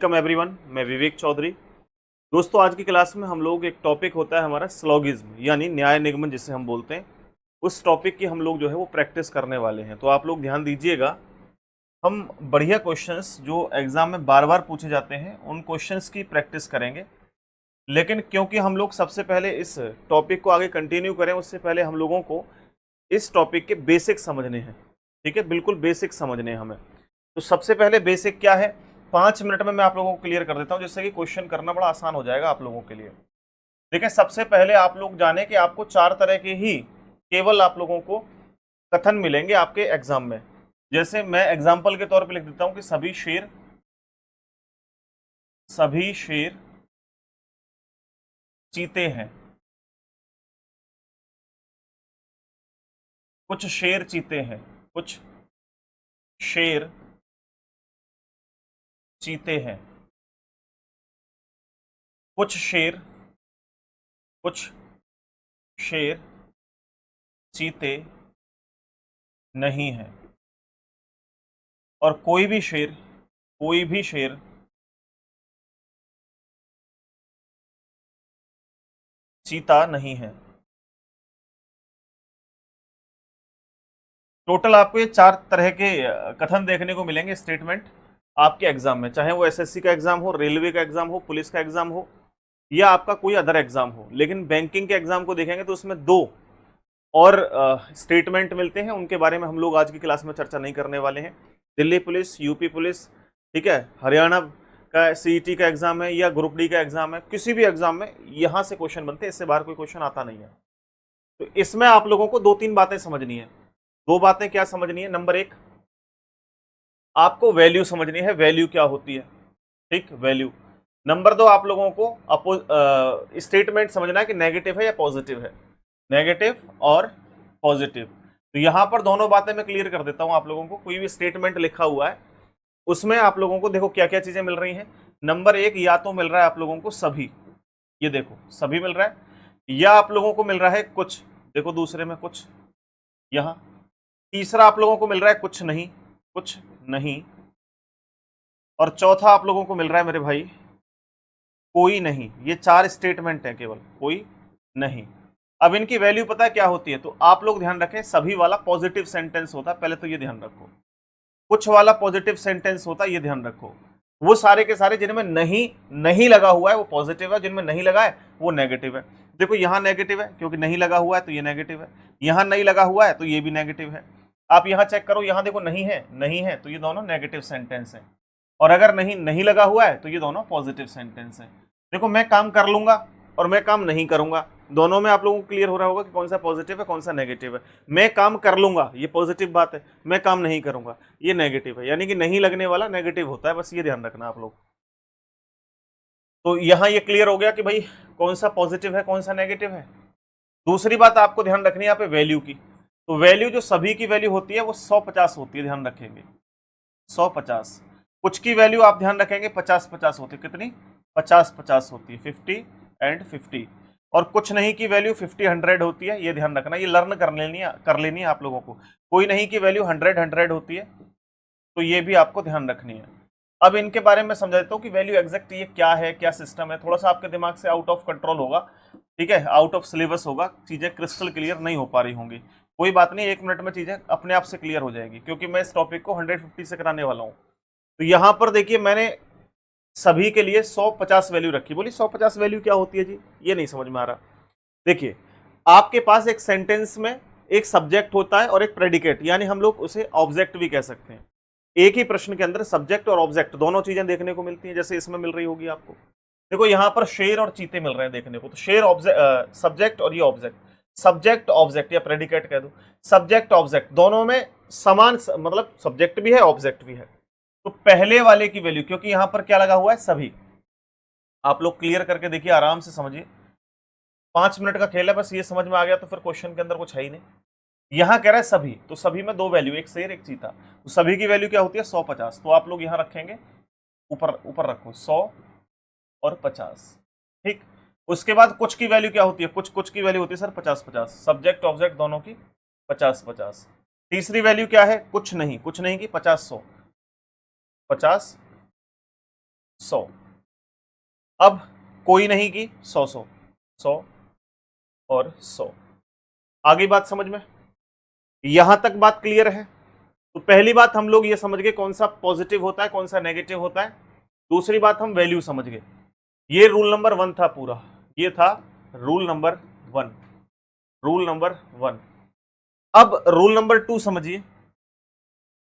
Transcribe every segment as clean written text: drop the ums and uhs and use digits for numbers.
Welcome everyone, मैं विवेक चौधरी। दोस्तों, आज की क्लास में हम लोग एक टॉपिक होता है हमारा स्लॉगिज्म यानी न्याय निगमन जिसे हम बोलते हैं। उस टॉपिक की हम लोग जो है वो प्रैक्टिस करने वाले हैं। तो आप लोग ध्यान दीजिएगा, हम बढ़िया क्वेश्चंस जो एग्जाम में बार बार पूछे जाते हैं उन क्वेश्चंस की प्रैक्टिस करेंगे। लेकिन क्योंकि हम लोग सबसे पहले इस टॉपिक को आगे कंटिन्यू करें उससे पहले हम लोगों को इस टॉपिक के बेसिक समझने हैं। ठीक है, बिल्कुल बेसिक समझने हैं हमें। तो सबसे पहले बेसिक क्या है, 5 मिनट में मैं आप लोगों को क्लियर कर देता हूं, जिससे कि क्वेश्चन करना बड़ा आसान हो जाएगा आप लोगों के लिए। देखिए, सबसे पहले आप लोग जाने कि आपको 4 तरह के ही केवल आप लोगों को कथन मिलेंगे आपके एग्जाम में। जैसे मैं एग्जाम्पल के तौर पे लिख देता हूं कि सभी शेर चीते हैं। कुछ शेर चीते हैं, कुछ शेर चीते हैं, कुछ शेर चीते नहीं है, और कोई भी शेर चीता नहीं है। टोटल आपको ये 4 तरह के कथन देखने को मिलेंगे, स्टेटमेंट आपके एग्जाम में, चाहे वो एसएससी का एग्जाम हो, रेलवे का एग्जाम हो, पुलिस का एग्जाम हो, या आपका कोई अदर एग्जाम हो। लेकिन बैंकिंग के एग्जाम को देखेंगे तो उसमें 2 और स्टेटमेंट मिलते हैं, उनके बारे में हम लोग आज की क्लास में चर्चा नहीं करने वाले हैं। दिल्ली पुलिस, यूपी पुलिस, ठीक है, हरियाणा का सीईटी का एग्जाम है या ग्रुप डी का एग्जाम है, किसी भी एग्जाम में यहां से क्वेश्चन बनते हैं, इससे बाहर कोई क्वेश्चन आता नहीं है। तो इसमें आप लोगों को 2-3 बातें समझनी है। 2 बातें क्या समझनी है? नंबर 1, आपको वैल्यू समझनी है, वैल्यू क्या होती है। ठीक, वैल्यू। नंबर 2, आप लोगों को स्टेटमेंट समझना है कि नेगेटिव है या पॉजिटिव है, नेगेटिव और पॉजिटिव। तो यहां पर दोनों बातें मैं क्लियर कर देता हूं आप लोगों को। कोई भी स्टेटमेंट लिखा हुआ है उसमें आप लोगों को देखो क्या क्या चीजें मिल रही हैं। नंबर 1, या तो मिल रहा है आप लोगों को सभी, ये देखो सभी मिल रहा है, या आप लोगों को मिल रहा है कुछ, देखो दूसरे में कुछ, यहां। तीसरा आप लोगों को मिल रहा है कुछ नहीं, और चौथा आप लोगों को मिल रहा है मेरे भाई कोई नहीं। ये 4 स्टेटमेंट है, केवल कोई नहीं। अब इनकी वैल्यू पता है क्या होती है? तो आप लोग ध्यान रखें, सभी वाला पॉजिटिव सेंटेंस होता है, पहले तो ये ध्यान रखो। कुछ वाला पॉजिटिव सेंटेंस होता है, ये ध्यान रखो। वो सारे के सारे जिनमें नहीं लगा हुआ है वो पॉजिटिव है, जिनमें नहीं लगा है वो नेगेटिव है। देखो यहां नेगेटिव है क्योंकि नहीं लगा हुआ है, तो ये नेगेटिव है। यहां नहीं लगा हुआ है तो ये भी नेगेटिव है। आप यहां चेक करो, यहां देखो नहीं है, तो ये दोनों नेगेटिव सेंटेंस है। और अगर नहीं लगा हुआ है तो ये दोनों पॉजिटिव सेंटेंस है। देखो, मैं काम कर लूंगा और मैं काम नहीं करूंगा, दोनों में आप लोगों को क्लियर हो रहा होगा कि कौन सा पॉजिटिव है कौन सा नेगेटिव है। मैं काम कर लूंगा, ये पॉजिटिव बात है, मैं काम नहीं करूंगा, ये नेगेटिव है। यानी कि नहीं लगने वाला नेगेटिव होता है, बस ये ध्यान रखना आप लोग। तो यहां ये क्लियर हो गया कि भाई कौन सा पॉजिटिव है कौन सा नेगेटिव है। दूसरी बात आपको ध्यान रखनी है यहाँ पे वैल्यू की। तो वैल्यू जो सभी की वैल्यू होती है वो 150 होती है, ध्यान रखेंगे 150। कुछ की वैल्यू आप ध्यान रखेंगे 50-50 होती है। कितनी? 50-50 होती है, 50 एंड 50। और कुछ नहीं की वैल्यू 50-100 होती है, ये ध्यान रखना, ये लर्न कर लेनी है आप लोगों को। कोई नहीं की वैल्यू 100-100 होती है, तो ये भी आपको ध्यान रखनी है। अब इनके बारे में समझा देता हूँ कि वैल्यू एग्जैक्ट ये क्या है, क्या सिस्टम है। थोड़ा सा आपके दिमाग से आउट ऑफ कंट्रोल होगा, ठीक है, आउट ऑफ सिलेबस होगा, चीजें क्रिस्टल क्लियर नहीं हो पा रही होंगी। कोई बात नहीं, 1 मिनट में चीजें अपने आप से क्लियर हो जाएगी, क्योंकि मैं इस टॉपिक को 150 से कराने वाला हूँ। तो यहां पर देखिए, मैंने सभी के लिए 150 वैल्यू रखी। बोली 150 वैल्यू क्या होती है जी, ये नहीं समझ में आ रहा। देखिए, आपके पास एक सेंटेंस में एक सब्जेक्ट होता है और एक प्रेडिकेट, यानी हम लोग उसे ऑब्जेक्ट भी कह सकते हैं। एक ही प्रश्न के अंदर सब्जेक्ट और ऑब्जेक्ट दोनों चीजें देखने को मिलती हैं, जैसे इसमें मिल रही होगी आपको। देखो यहां पर शेर और चीते मिल रहे हैं देखने को, तो शेर सब्जेक्ट और ये ऑब्जेक्ट, सब्जेक्ट ऑब्जेक्ट या प्रेडिकेट कह दो, सब्जेक्ट ऑब्जेक्ट दोनों में समान, मतलब सब्जेक्ट भी है ऑब्जेक्ट भी है। तो पहले वाले की वैल्यू, क्योंकि यहां पर क्या लगा हुआ है सभी, आप लोग क्लियर करके देखिए, आराम से समझिए। 5 मिनट का खेल है, बस ये समझ में आ गया तो फिर क्वेश्चन के अंदर कुछ है ही नहीं। यहां कह रहा है सभी, तो सभी में 2 वैल्यू, एक शेर एक चीता। तो सभी की वैल्यू क्या होती है? 150। तो आप लोग यहां रखेंगे, ऊपर ऊपर रखो 100 और 50। ठीक, उसके बाद कुछ की वैल्यू क्या होती है? कुछ की वैल्यू होती है सर 50-50, सब्जेक्ट ऑब्जेक्ट दोनों की 50-50। तीसरी वैल्यू क्या है? कुछ नहीं की 50-100, 50 100। अब कोई नहीं की 100 100 100 और 100। आगे बात समझ में, यहां तक बात क्लियर है? तो पहली बात हम लोग ये समझ गए कौन सा पॉजिटिव होता है कौन सा नेगेटिव होता है। दूसरी बात हम वैल्यू समझ गए। ये रूल नंबर 1 था पूरा, ये था रूल नंबर 1, रूल नंबर 1। अब रूल नंबर 2 समझिए,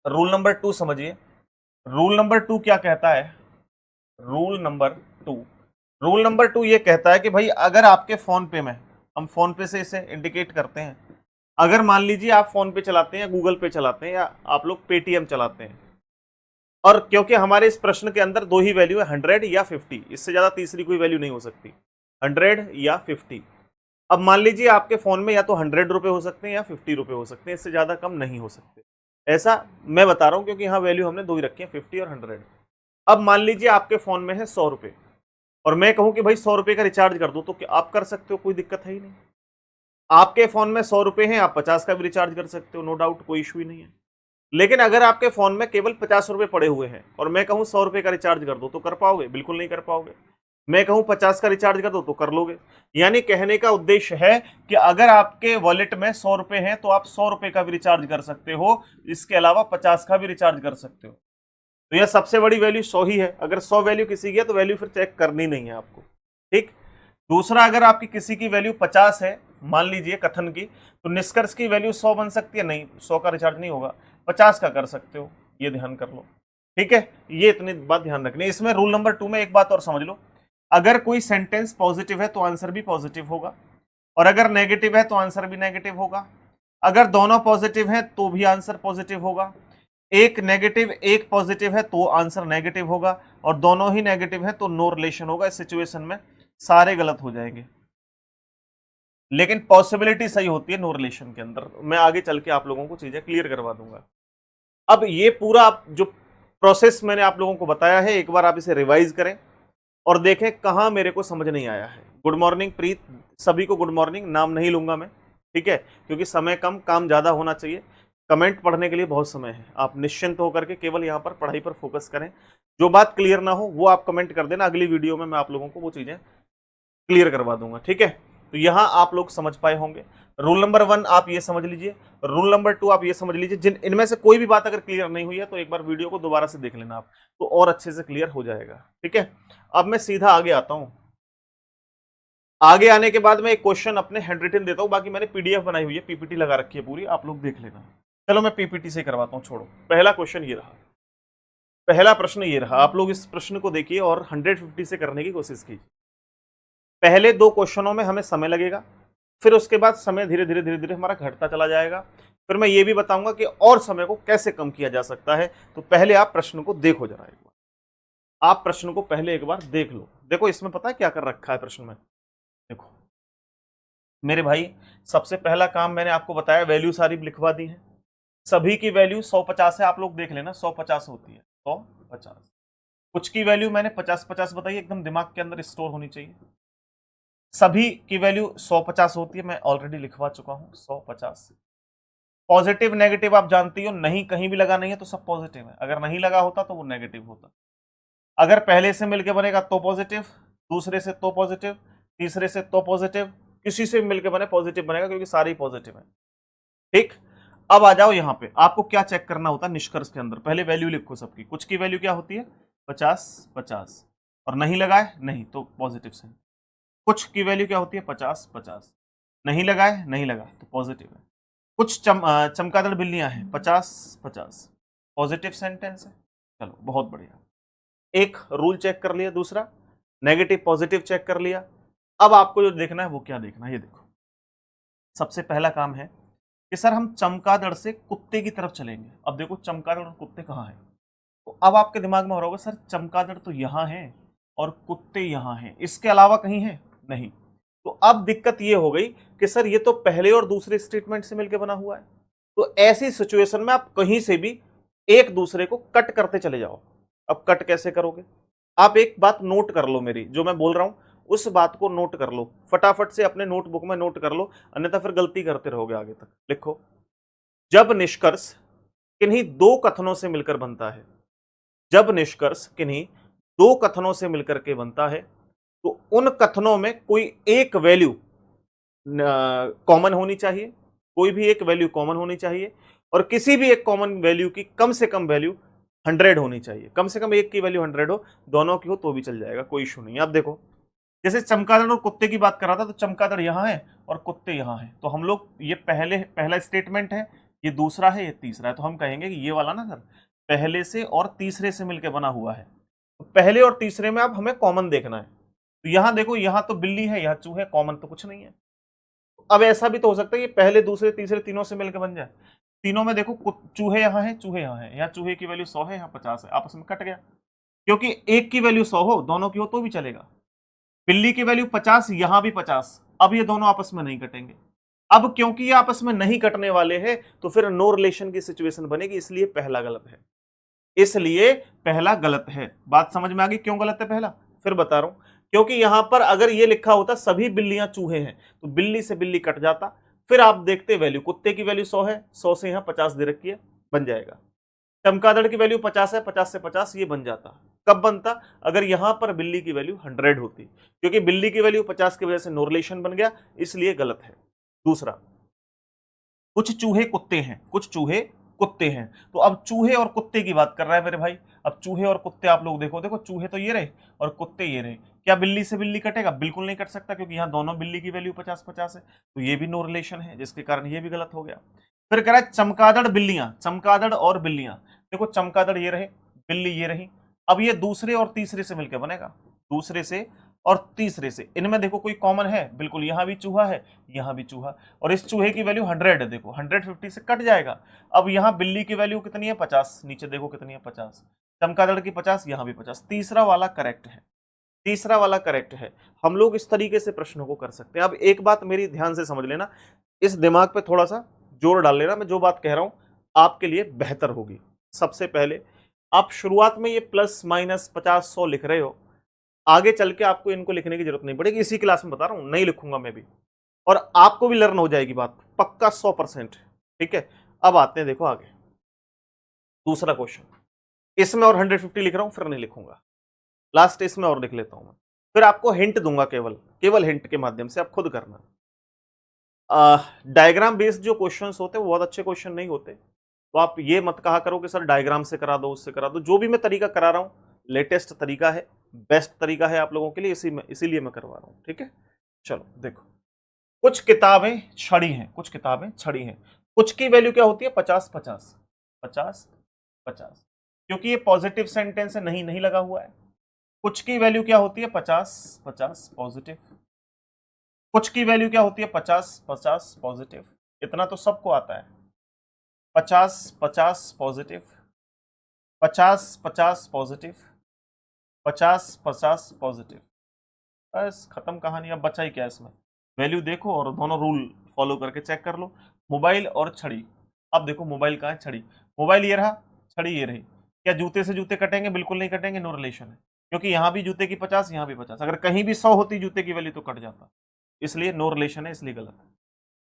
रूल नंबर 2 समझिए। रूल नंबर 2 क्या कहता है? रूल नंबर 2, रूल नंबर 2 ये कहता है कि भाई अगर आपके फोन पे में, हम फोन पे से इसे इंडिकेट करते हैं, अगर मान लीजिए आप फोन पे चलाते हैं, गूगल पे चलाते हैं, या आप लोग पेटीएम चलाते हैं, और क्योंकि हमारे इस प्रश्न के अंदर दो ही वैल्यू है, 100 या 50, इससे ज्यादा तीसरी कोई वैल्यू नहीं हो सकती, 100 या 50। अब मान लीजिए आपके फोन में या तो 100 रुपए हो सकते हैं या 50 रुपए हो सकते हैं, इससे ज्यादा कम नहीं हो सकते। ऐसा मैं बता रहा हूं क्योंकि यहाँ वैल्यू हमने दो ही रखी है, 50 और 100। अब मान लीजिए आपके फोन में है 100 रुपए, और मैं कहूं कि भाई 100 रुपए का रिचार्ज कर दो, तो क्या आप कर सकते हो? कोई दिक्कत है ही नहीं। आपके फोन में 100 रुपए हैं, आप 50 का भी रिचार्ज कर सकते हो, नो डाउट, कोई इशू ही नहीं है। लेकिन अगर आपके फोन में केवल 50 रुपए पड़े हुए हैं और मैं कहूं 100 रुपए का रिचार्ज कर दो, तो कर पाओगे? बिल्कुल नहीं कर पाओगे। मैं कहूं 50 का रिचार्ज कर दो, तो कर लोगे। यानी कहने का उद्देश्य है कि अगर आपके वॉलेट में 100 रुपए हैं तो आप 100 रुपए का भी रिचार्ज कर सकते हो, इसके अलावा 50 का भी रिचार्ज कर सकते हो। तो यह सबसे बड़ी वैल्यू 100 ही है। अगर 100 वैल्यू किसी की है तो वैल्यू फिर चेक करनी नहीं है आपको, ठीक। दूसरा, अगर आपकी किसी की वैल्यू 50 है, मान लीजिए कथन की, तो निष्कर्ष की वैल्यू 100 बन सकती है? नहीं, 100 का रिचार्ज नहीं होगा, 50 का कर सकते हो, ये ध्यान कर लो, ठीक है। ये इतनी बात ध्यान रखनी है। इसमें रूल नंबर 2 में एक बात और समझ लो, अगर कोई सेंटेंस पॉजिटिव है तो आंसर भी पॉजिटिव होगा, और अगर नेगेटिव है तो आंसर भी नेगेटिव होगा। अगर दोनों पॉजिटिव है तो भी आंसर पॉजिटिव होगा, एक नेगेटिव एक पॉजिटिव है तो आंसर नेगेटिव होगा, और दोनों ही नेगेटिव है तो नो रिलेशन होगा। इस सिचुएशन में सारे गलत हो जाएंगे, लेकिन पॉसिबिलिटी सही होती है नो रिलेशन के अंदर। मैं आगे चल के आप लोगों को चीजें क्लियर करवा दूंगा। अब ये पूरा जो प्रोसेस मैंने आप लोगों को बताया है, एक बार आप इसे रिवाइज करें और देखें कहां मेरे को समझ नहीं आया है। गुड मॉर्निंग प्रीत, सभी को गुड मॉर्निंग। नाम नहीं लूंगा मैं, ठीक है, क्योंकि समय कम, काम ज्यादा होना चाहिए। कमेंट पढ़ने के लिए बहुत समय है, आप निश्चिंत होकर के केवल यहाँ पर पढ़ाई पर फोकस करें। जो बात क्लियर ना हो वो आप कमेंट कर देना, अगली वीडियो में मैं आप लोगों को वो चीजें क्लियर करवा दूंगा, ठीक है। तो यहां आप लोग समझ पाए होंगे। रूल नंबर 1 आप ये समझ लीजिए, रूल नंबर 2 आप ये समझ लीजिए। जिन इनमें से कोई भी बात अगर क्लियर नहीं हुई है तो एक बार वीडियो को दोबारा से देख लेना आप, तो और अच्छे से क्लियर हो जाएगा, ठीक है। अब मैं सीधा आगे आता हूं। आगे आने के बाद मैं एक क्वेश्चन अपने हैंड रिटन देता हूं, बाकी मैंने पीडीएफ बनाई हुई है, पीपीटी लगा रखी है पूरी, आप लोग देख लेना। चलो मैं पीपीटी से करवाता हूं, छोड़ो। पहला क्वेश्चन ये रहा, पहला प्रश्न ये रहा। आप लोग इस प्रश्न को देखिए और 150 से करने की कोशिश कीजिए। पहले दो क्वेश्चनों में हमें समय लगेगा, फिर उसके बाद समय धीरे धीरे धीरे धीरे हमारा घटता चला जाएगा। फिर मैं ये भी बताऊंगा कि और समय को कैसे कम किया जा सकता है। तो पहले आप प्रश्न को देखो जरा एक बार, आप प्रश्न को पहले एक बार देख लो। देखो इसमें पता है क्या कर रखा है प्रश्न में? देखो मेरे भाई, सबसे पहला काम मैंने आपको बताया, वैल्यू सारी लिखवा दी है। सभी की वैल्यू 150 है, आप लोग देख लेना, 150 होती है, 150। कुछ की वैल्यू मैंने 50-50 बताई, एकदम दिमाग के अंदर स्टोर होनी चाहिए। सभी की वैल्यू 150 होती है, मैं ऑलरेडी लिखवा चुका हूं, 150। पॉजिटिव नेगेटिव आप जानती हो, नहीं कहीं भी लगा नहीं है तो सब पॉजिटिव है, अगर नहीं लगा होता तो वो नेगेटिव होता। अगर पहले से मिलके बनेगा तो पॉजिटिव, दूसरे से तो पॉजिटिव, तीसरे से तो पॉजिटिव, किसी से भी मिलके बने पॉजिटिव बनेगा, क्योंकि सारे ही पॉजिटिव है, ठीक। अब आ जाओ यहाँ पे, आपको क्या चेक करना होता है निष्कर्ष के अंदर? पहले वैल्यू लिखो सबकी। कुछ की वैल्यू क्या होती है? 50-50, और नहीं लगाए नहीं तो पॉजिटिव से। कुछ की वैल्यू क्या होती है? 50-50, नहीं लगाए नहीं लगा तो पॉजिटिव है। कुछ चमगादड़ बिल्लियां हैं, 50-50, पॉजिटिव सेंटेंस है। चलो बहुत बढ़िया, एक रूल चेक कर लिया। दूसरा, नेगेटिव पॉजिटिव चेक कर लिया। अब आपको जो देखना है वो क्या देखना है, ये देखो। सबसे पहला काम है कि सर हम चमगादड़ से कुत्ते की तरफ चलेंगे। अब देखो चमगादड़ और कुत्ते कहाँ हैं, तो अब आपके दिमाग में हो रहा होगा सर चमगादड़ तो यहाँ है और कुत्ते यहाँ हैं, इसके अलावा कहीं है नहीं। तो अब दिक्कत ये हो गई कि सर ये तो पहले और दूसरे स्टेटमेंट से मिलकर बना हुआ है। तो ऐसी सिचुएशन में आप कहीं से भी एक दूसरे को कट करते चले जाओ। अब कट कैसे करोगे? आप एक बात नोट कर लो, मेरी जो मैं बोल रहा हूं उस बात को नोट कर लो, फटाफट से अपने नोटबुक में नोट कर लो, अन्यथा फिर गलती करते रहोगे आगे तक। लिखो, जब निष्कर्ष किन्हीं दो कथनों से मिलकर बनता है, जब निष्कर्ष किन्हीं दो कथनों से मिलकर के बनता है, तो उन कथनों में कोई एक वैल्यू कॉमन होनी चाहिए, कोई भी एक वैल्यू कॉमन होनी चाहिए, और किसी भी एक कॉमन वैल्यू की कम से कम वैल्यू 100 होनी चाहिए। कम से कम एक की वैल्यू 100 हो, दोनों की हो तो भी चल जाएगा, कोई इशू नहीं है। अब देखो, जैसे चमगादड़ और कुत्ते की बात कर रहा था, तो चमगादड़ यहां है और कुत्ते यहां है, तो हम लोग ये पहला स्टेटमेंट है, ये दूसरा है, ये तीसरा है, तो हम कहेंगे कि ये वाला ना सर पहले से और तीसरे से मिलकर बना हुआ है। तो पहले और तीसरे में अब हमें कॉमन देखना है, तो यहां देखो, यहां तो बिल्ली है, यहां चूहे, कॉमन तो कुछ नहीं है। अब ऐसा भी तो हो सकता है कि पहले दूसरे तीसरे तीनों से मिलकर बन जाए। तीनों में देखो, चूहे यहाँ है, चूहे यहाँ है, यहाँ चूहे की वैल्यू 100 है, यहाँ 50 है, आपस में कट गया, क्योंकि एक की वैल्यू 100 हो, दोनों की हो तो भी चलेगा। बिल्ली की वैल्यू 50, यहां भी 50, अब ये दोनों आपस में नहीं कटेंगे। अब क्योंकि ये आपस में नहीं कटने वाले हैं, तो फिर नो रिलेशन की सिचुएशन बनेगी, इसलिए पहला गलत है। इसलिए पहला गलत है। बात समझ में आ गई क्यों गलत है पहला? फिर बता रहा हूं, क्योंकि यहां पर अगर ये लिखा होता सभी बिल्लियां चूहे हैं, तो बिल्ली से बिल्ली कट जाता। फिर आप देखते वैल्यू, कुत्ते की वैल्यू 100 है, 100 से यहां 50 दे रखी है, बन जाएगा। चमगादड़ की वैल्यू 50 है, 50 से 50, ये बन जाता। कब बनता? अगर यहां पर बिल्ली की वैल्यू 100 होती, क्योंकि बिल्ली की वैल्यू 50 की वजह से नो रिलेशन बन गया, इसलिए गलत है। दूसरा, कुछ चूहे कुत्ते हैं, कुछ चूहे कुत्ते हैं, तो अब चूहे और कुत्ते की बात कर रहा है मेरे भाई। अब चूहे और कुत्ते आप लोग देखो, देखो चूहे तो ये रहे और कुत्ते ये रहे, क्या बिल्ली से बिल्ली कटेगा? बिल्कुल नहीं कट सकता, क्योंकि यहाँ दोनों बिल्ली की वैल्यू 50-50 है, तो ये भी नो रिलेशन है, जिसके कारण ये भी गलत हो गया। फिर कह रहा है चमगादड़ बिल्लियां, चमगादड़ और बिल्लियां, देखो चमगादड़ ये रहे, बिल्ली ये रही, अब ये दूसरे और तीसरे से मिलकर बनेगा, दूसरे से और तीसरे से। इनमें देखो कोई कॉमन है, बिल्कुल, यहां भी चूहा है, यहां भी चूहा, और इस चूहे की वैल्यू 100 है, देखो 150 से कट जाएगा। अब यहां बिल्ली की वैल्यू कितनी है? 50, नीचे देखो कितनी है? 50। चमगादड़ की 50, यहां भी 50, तीसरा वाला करेक्ट है, तीसरा वाला करेक्ट है। हम लोग इस तरीके से प्रश्नों को कर सकते हैं। अब एक बात मेरी ध्यान से समझ लेना, इस दिमाग पे थोड़ा सा जोर डाल लेना, मैं जो बात कह रहा हूं आपके लिए बेहतर होगी। सबसे पहले आप शुरुआत में ये प्लस माइनस 50-100 लिख रहे हो, आगे चल के आपको इनको लिखने की जरूरत नहीं पड़ेगी, इसी क्लास में बता रहा हूं, नहीं लिखूंगा मैं भी, और आपको भी लर्न हो जाएगी बात, पक्का 100%। ठीक है, अब आते हैं देखो आगे, दूसरा क्वेश्चन, इसमें और 150 लिख रहा हूं, फिर नहीं लिखूंगा, लास्ट इसमें और लिख लेता हूं मैं, फिर आपको हिंट दूंगा, केवल केवल हिंट के माध्यम से आप खुद करना। डायग्राम बेस्ड जो क्वेश्चंस होते हैं वो बहुत अच्छे क्वेश्चन नहीं होते, तो आप ये मत कहा करो कि सर डायग्राम से करा दो, उससे करा दो, जो भी मैं तरीका करा रहा हूं लेटेस्ट तरीका है, बेस्ट तरीका है आप लोगों के लिए, इसीलिए मैं करवा रहा हूं। ठीक है, चलो देखो, कुछ किताबें छड़ी हैं, कुछ किताबें छड़ी हैं, कुछ की वैल्यू क्या होती है? 50-50, 50-50, क्योंकि ये पॉजिटिव सेंटेंस है, नहीं नहीं लगा हुआ है। कुछ की वैल्यू क्या होती है? 50-50 पॉजिटिव। कुछ की वैल्यू क्या होती है? 50-50 पॉजिटिव, इतना तो सबको आता है। 50-50 पॉजिटिव, 50-50 पॉजिटिव, 50-50 पॉजिटिव, बस खत्म कहानी। अब बचा ही क्या इसमें? वैल्यू देखो और दोनों रूल फॉलो करके चेक कर लो। मोबाइल और छड़ी, अब देखो मोबाइल कहाँ है, छड़ी, मोबाइल ये रहा, छड़ी ये रही, क्या जूते से जूते कटेंगे? बिल्कुल नहीं कटेंगे, नो रिलेशन है, क्योंकि यहाँ भी जूते की 50, यहाँ भी 50, अगर कहीं भी 100 होती जूते की वैल्यू तो कट जाता, इसलिए नो रिलेशन है, इसलिए गलत है।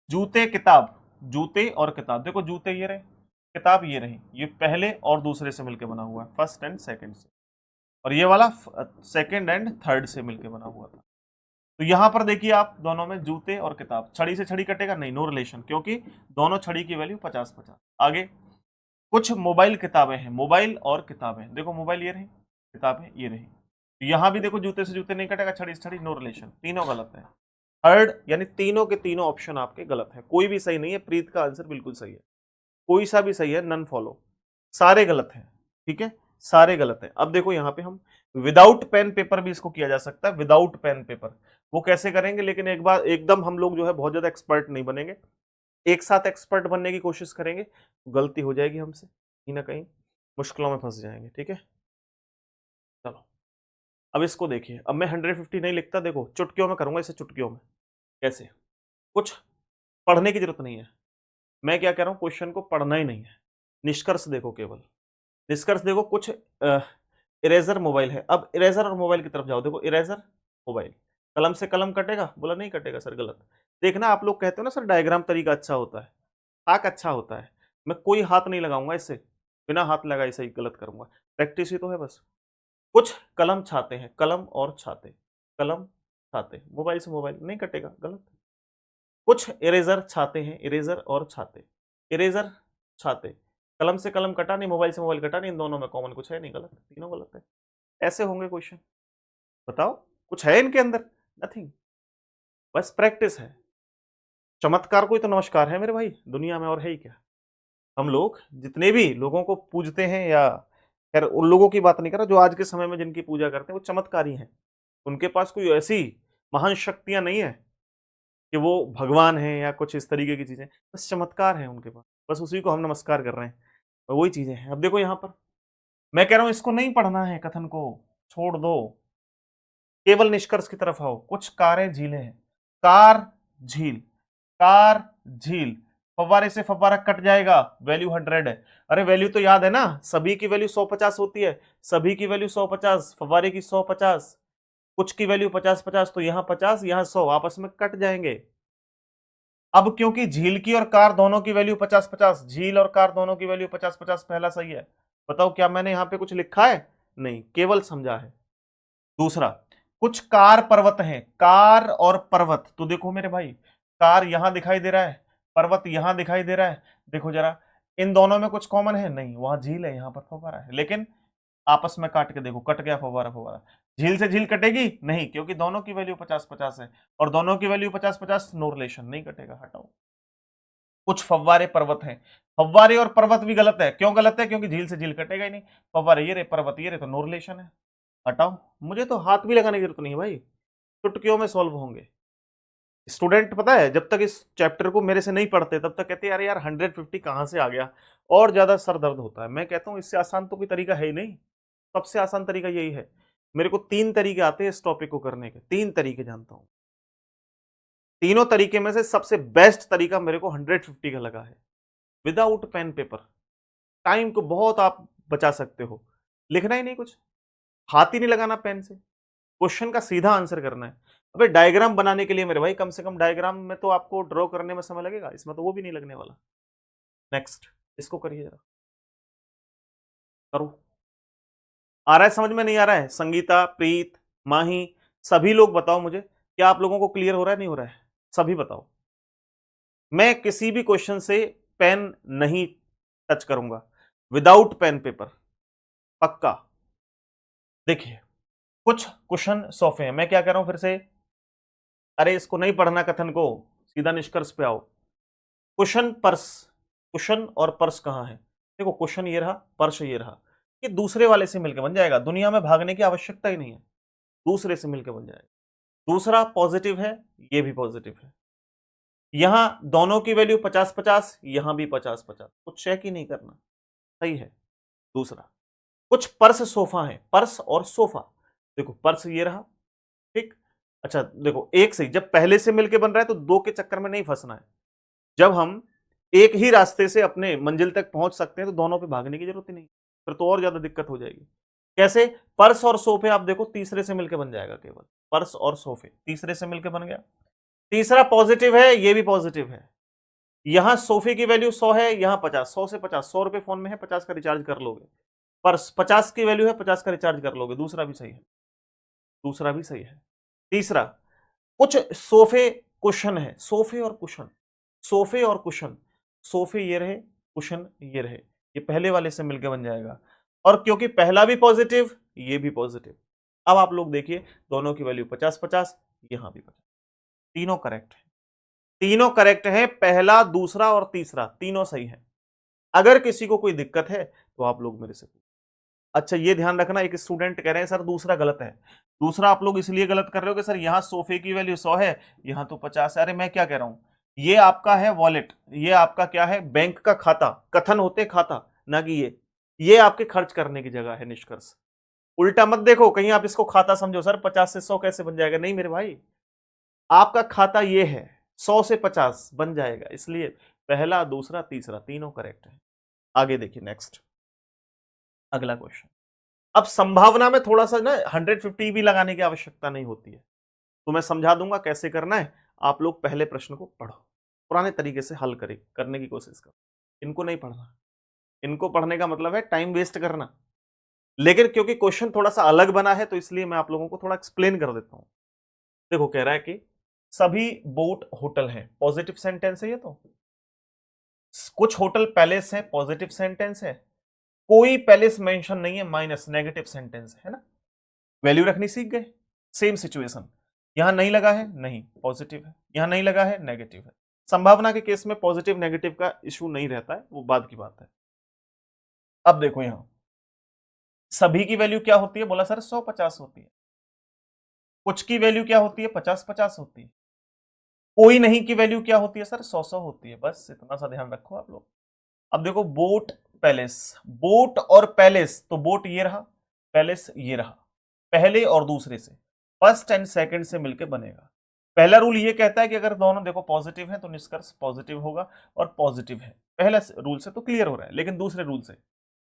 जूते किताब, जूते और किताब, देखो जूते ये रहे, किताब ये रही, ये पहले और दूसरे से मिलकर बना हुआ है, फर्स्ट एंड सेकंड से, और ये वाला सेकंड एंड थर्ड से मिलकर बना हुआ था। तो यहां पर देखिए आप, दोनों में जूते और किताब, छड़ी से छड़ी कटेगा? नहीं, नो रिलेशन, क्योंकि दोनों छड़ी की वैल्यू 50-50। आगे, कुछ मोबाइल किताबें हैं, मोबाइल और किताबें, देखो मोबाइल ये रही, किताबें ये रही, तो यहां भी देखो जूते से जूते नहीं कटेगा, छड़ी से छड़ी, नो रिलेशन, तीनों गलत है। थर्ड यानी तीनों के तीनों ऑप्शन आपके गलत है, कोई भी सही नहीं है। प्रीत का आंसर बिल्कुल सही है, कोई सा भी सही है, नन फॉलो, सारे गलत हैं। ठीक है, सारे गलत हैं। अब देखो यहाँ पे हम विदाउट पेन पेपर भी इसको किया जा सकता है, विदाउट पेन पेपर, वो कैसे करेंगे, लेकिन एक बार एकदम हम लोग जो है बहुत ज्यादा एक्सपर्ट नहीं बनेंगे, एक साथ एक्सपर्ट बनने की कोशिश करेंगे, गलती हो जाएगी हमसे, कहीं ना कहीं मुश्किलों में फंस जाएंगे। ठीक है, चलो अब इसको देखिए, अब मैं 150 नहीं लिखता, देखो चुटकियों में करूंगा इसे, चुटकियों में कैसे, कुछ पढ़ने की जरूरत नहीं है, मैं क्या कह रहा हूँ, क्वेश्चन को पढ़ना ही नहीं है, निष्कर्ष देखो, केवल निष्कर्ष देखो। कुछ इरेजर मोबाइल है, अब इरेजर और मोबाइल की तरफ जाओ, देखो इरेजर मोबाइल, कलम से कलम कटेगा? बोला नहीं कटेगा सर, गलत। देखना, आप लोग कहते हो ना सर डायग्राम तरीका अच्छा होता है, हाथ अच्छा होता है, मैं कोई हाथ नहीं लगाऊंगा इससे, बिना हाथ लगाए सही गलत करूंगा, प्रैक्टिस ही तो है बस। कुछ कलम छाते हैं, कलम और छाते, कलम छाते, मोबाइल से मोबाइल नहीं कटेगा, गलत। कुछ इरेजर छाते हैं, इरेजर और छाते, इरेजर छाते, कलम से कलम कटा नहीं, मोबाइल से मोबाइल कटा नहीं, इन दोनों में कॉमन कुछ है नहीं, गलत, तीनों गलत है। ऐसे होंगे क्वेश्चन, बताओ कुछ है इनके अंदर? नथिंग, बस प्रैक्टिस है। चमत्कार को ही तो नमस्कार है मेरे भाई दुनिया में, और है ही क्या। हम लोग जितने भी लोगों को पूजते हैं, या खैर उन लोगों की बात नहीं कर रहा जो आज के समय में जिनकी पूजा करते हैं, वो चमत्कारी हैं। उनके पास कोई ऐसी महान शक्तियां नहीं है कि वो भगवान हैं या कुछ इस तरीके की चीजें, बस चमत्कार है उनके पास, बस उसी को हम नमस्कार कर रहे हैं, और वही चीजें हैं। अब देखो यहाँ पर मैं कह रहा हूं इसको नहीं पढ़ना है, कथन को छोड़ दो, केवल निष्कर्ष की तरफ आओ। कुछ कारें झीलें हैं, कार झील, कार झील, फव्वारे से फव्वारा कट जाएगा, वैल्यू 100 है। अरे वैल्यू तो याद है ना, सभी की वैल्यू 150 होती है, सभी की वैल्यू 150, फव्वारे की 150, कुछ की वैल्यू 50-50, तो यहां 50 यहां 100 आपस में कट जाएंगे। अब क्योंकि झील की और कार दोनों की वैल्यू 50-50, झील और कार दोनों की वैल्यू 50-50, पहला सही है। बताओ क्या मैंने यहां पे कुछ लिखा है? नहीं, केवल समझा है। दूसरा, कुछ कार पर्वत हैं, कार और पर्वत, तो देखो मेरे भाई, कार यहां दिखाई दे रहा है, पर्वत यहां दिखाई दे रहा है, देखो जरा, इन दोनों में कुछ कॉमन है? नहीं, वहां झील है, यहां पर फव्वारा है, लेकिन आपस में काट के देखो, कट गया फव्वारा फव्वारा। झील से झील कटेगी नहीं, क्योंकि दोनों की वैल्यू 50-50 है, और दोनों की वैल्यू 50-50, नो रिलेशन, नहीं कटेगा, हटाओ। कुछ फव्वारे पर्वत हैं, फव्वारे और पर्वत भी गलत है, क्यों गलत है? क्योंकि झील से झील कटेगा ही नहीं, फव्वारे ये रे, पर्वत ये रे, तो नो रिलेशन है, हटाओ। मुझे तो हाथ भी लगाने की जरूरत नहीं है भाई, चुटकियों में सॉल्व होंगे। स्टूडेंट पता है जब तक इस चैप्टर को मेरे से नहीं पढ़ते तब तक कहते हैं अरे यार 150 कहाँ से आ गया, और ज्यादा सर दर्द होता है। मैं कहता हूँ इससे आसान तो कोई तरीका है ही नहीं, सबसे आसान तरीका यही है। मेरे को 3 तरीके आते हैं इस टॉपिक को करने के, 3 तरीके जानता हूँ, तीनों तरीके में से सबसे बेस्ट तरीका मेरे को 150 का लगा है। विदाउट पेन पेपर, टाइम को बहुत आप बचा सकते हो, लिखना ही नहीं कुछ, हाथ ही नहीं लगाना पेन से, क्वेश्चन का सीधा आंसर करना है। अबे डायग्राम बनाने के लिए मेरे भाई कम से कम डायग्राम में तो आपको ड्रॉ करने में समय लगेगा, इसमें तो वो भी नहीं लगने वाला। नेक्स्ट, इसको करिए जरा, करो। आ रहा है समझ में? नहीं आ रहा है? संगीता, प्रीत, माही, सभी लोग बताओ मुझे, क्या आप लोगों को क्लियर हो रहा है नहीं हो रहा है? सभी बताओ। मैं किसी भी क्वेश्चन से पेन नहीं टच करूंगा, विदाउट पेन पेपर, पक्का। देखिए, कुछ कुशन सोफे हैं, मैं क्या कह रहा हूं फिर से, अरे इसको नहीं पढ़ना कथन को, सीधा निष्कर्ष पे आओ। कुशन पर्स, कुशन और पर्स कहां है? देखो कुशन ये रहा, पर्स ये रहा, ये दूसरे वाले से मिलकर बन जाएगा, दुनिया में भागने की आवश्यकता ही नहीं है, दूसरे से मिलकर बन जाएगा। दूसरा पॉजिटिव है, ये भी पॉजिटिव है, यहां दोनों की वैल्यू 50-50, यहां भी 50-50, कुछ चेक ही नहीं करना, सही है। दूसरा, कुछ पर्स सोफा है, पर्स और सोफा, देखो पर्स ये रहा, ठीक। अच्छा देखो, एक से जब पहले से मिलके बन रहा है तो दो के चक्कर में नहीं फंसना है। जब हम एक ही रास्ते से अपने मंजिल तक पहुंच सकते हैं तो दोनों पे भागने की जरूरत ही नहीं, फिर तो और ज्यादा दिक्कत हो जाएगी। कैसे? पर्स और सोफे आप देखो तीसरे से मिलकर बन जाएगा, केवल पर्स और सोफे तीसरे से मिलकर बन गया। तीसरा पॉजिटिव है, ये भी पॉजिटिव है, यहां सोफे की वैल्यू 100 है, यहां 50, 100 से 50, 100 रुपए फोन में है, 50 का रिचार्ज कर लोगे। पर्स 50 की वैल्यू है, 50 का रिचार्ज कर लोगे, दूसरा भी सही है, दूसरा भी सही है। तीसरा, कुछ सोफे कुशन है, सोफे और कुशन, सोफे और कुशन, सोफे ये रहे, कुशन ये रहे, ये पहले वाले से मिलकर बन जाएगा, और क्योंकि पहला भी पॉजिटिव ये भी पॉजिटिव, अब आप लोग देखिए दोनों की वैल्यू 50-50, यहां भी 50, तीनों करेक्ट है, तीनों करेक्ट है, पहला दूसरा और तीसरा तीनों सही है। अगर किसी को कोई दिक्कत है तो आप लोग मेरे से पूछो। अच्छा ये ध्यान रखना, एक स्टूडेंट कह रहे हैं सर दूसरा गलत है, दूसरा आप लोग इसलिए गलत कर रहे हो कि सर यहाँ सोफे की वैल्यू 100 है, यहाँ तो 50 है। अरे मैं क्या कह रहा हूं, ये आपका है वॉलेट, ये आपका क्या है, बैंक का खाता, कथन होते खाता, ना कि ये आपके खर्च करने की जगह है, निष्कर्ष। उल्टा मत देखो कहीं आप इसको खाता समझो, सर 50 से 100 कैसे बन जाएगा, नहीं मेरे भाई, आपका खाता ये है, 100 से 50 बन जाएगा, इसलिए पहला दूसरा तीसरा तीनों करेक्ट है। आगे देखिए नेक्स्ट, अगला क्वेश्चन। अब संभावना में थोड़ा सा ना 150 भी लगाने की आवश्यकता नहीं होती है, तो मैं समझा दूंगा कैसे करना है, आप लोग पहले प्रश्न को पढ़ो, पुराने तरीके से हल करें, करने की कोशिश करो, इनको नहीं पढ़ना, इनको पढ़ने का मतलब है टाइम वेस्ट करना, लेकिन क्योंकि क्वेश्चन थोड़ा सा अलग बना है तो इसलिए मैं आप लोगों को थोड़ा एक्सप्लेन कर देता हूं। देखो कह रहा है कि सभी बोट होटल हैं, पॉजिटिव सेंटेंस है ये तो। कुछ होटल पैलेस है, पॉजिटिव सेंटेंस है। कोई पैलेस मेंशन नहीं है, माइनस, नेगेटिव सेंटेंस है ना। वैल्यू रखनी सीख गए। सेम सिचुएशन, यहां नहीं लगा है, नहीं, पॉजिटिव है, यहां नहीं लगा है, नेगेटिव है। संभावना के केस में पॉजिटिव नेगेटिव का इशू नहीं रहता है, वो बाद की बात है। अब देखो यहां सभी की वैल्यू क्या होती है, बोला सर 100-50 होती है। कुछ की वैल्यू क्या होती है, 50-50 होती है। कोई नहीं की वैल्यू क्या होती है सर, 100-100 होती है। बस इतना सा ध्यान रखो आप लोग। अब देखो बोट पैलेस, बोट और पैलेस, तो बोट ये रहा, पैलेस ये रहा, पहले और दूसरे से, फर्स्ट एंड सेकंड से मिलकर बनेगा। पहला रूल ये कहता है कि अगर दोनों देखो पॉजिटिव है तो निष्कर्ष पॉजिटिव होगा, और पॉजिटिव है। पहला रूल से तो क्लियर हो रहा है, लेकिन दूसरे रूल से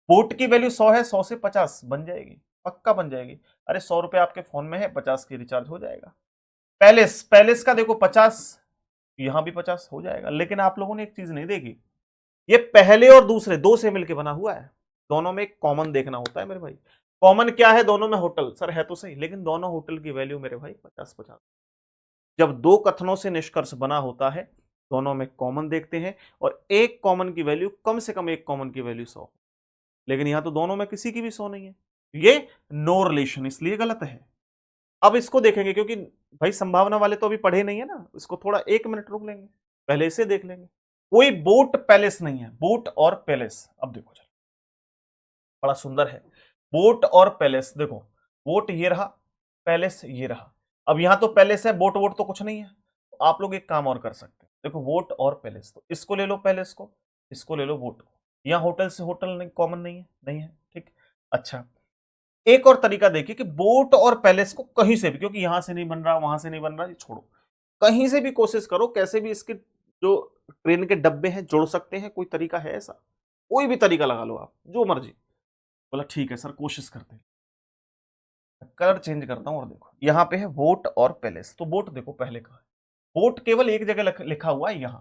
बोट की वैल्यू 100 है, 100 से 50 बन जाएगी, पक्का बन जाएगी। अरे 100 रुपए आपके फोन में है, 50 की रिचार्ज हो जाएगा। पैलेस, पैलेस का देखो 50, यहां भी 50 हो जाएगा। लेकिन आप लोगों ने एक चीज नहीं देखी, ये पहले और दूसरे दो से मिलकर बना हुआ है। दोनों में एक कॉमन देखना होता है मेरे भाई। कॉमन क्या है दोनों में, होटल सर है तो सही, लेकिन दोनों होटल की वैल्यू मेरे भाई 50-50। जब दो कथनों से निष्कर्ष बना होता है, दोनों में कॉमन देखते हैं, और एक कॉमन की वैल्यू, कम से कम एक कॉमन की वैल्यू 100। लेकिन यहां तो दोनों में किसी की भी 100 नहीं है, ये नो रिलेशन, इसलिए गलत है। अब इसको देखेंगे, क्योंकि भाई संभावना वाले तो अभी पढ़े नहीं है ना, इसको थोड़ा 1 मिनट रुक लेंगे, पहले इसे देख लेंगे। कोई बोट पैलेस नहीं है, बोट और पैलेस। अब देखो चलो, बड़ा सुंदर है, बोट और पैलेस। देखो बोट ये रहा, पैलेस ये रहा। अब यहां तो पैलेस है, बोट वोट तो कुछ नहीं है। तो आप लोग एक काम और कर सकते हैं, देखो बोट और पैलेस, तो इसको ले लो पैलेस को, इसको ले लो बोट को। यहां होटल से होटल नहीं, कॉमन नहीं है, नहीं है, ठीक। अच्छा, एक और तरीका देखिए कि बोट और पैलेस को कहीं से भी, क्योंकि यहां से नहीं बन रहा, वहां से नहीं बन रहा, ये छोड़ो, कहीं से भी कोशिश करो, कैसे भी इसके जो ट्रेन के डब्बे हैं जोड़ सकते हैं, कोई तरीका है ऐसा? कोई भी तरीका लगा लो आप, जो मर्जी। बोला ठीक है सर, कोशिश करते हैं। कलर चेंज करता हूं, और देखो यहां पे है वोट और पैलेस, तो वोट देखो पहले का है। वोट केवल एक जगह लिखा हुआ है यहां,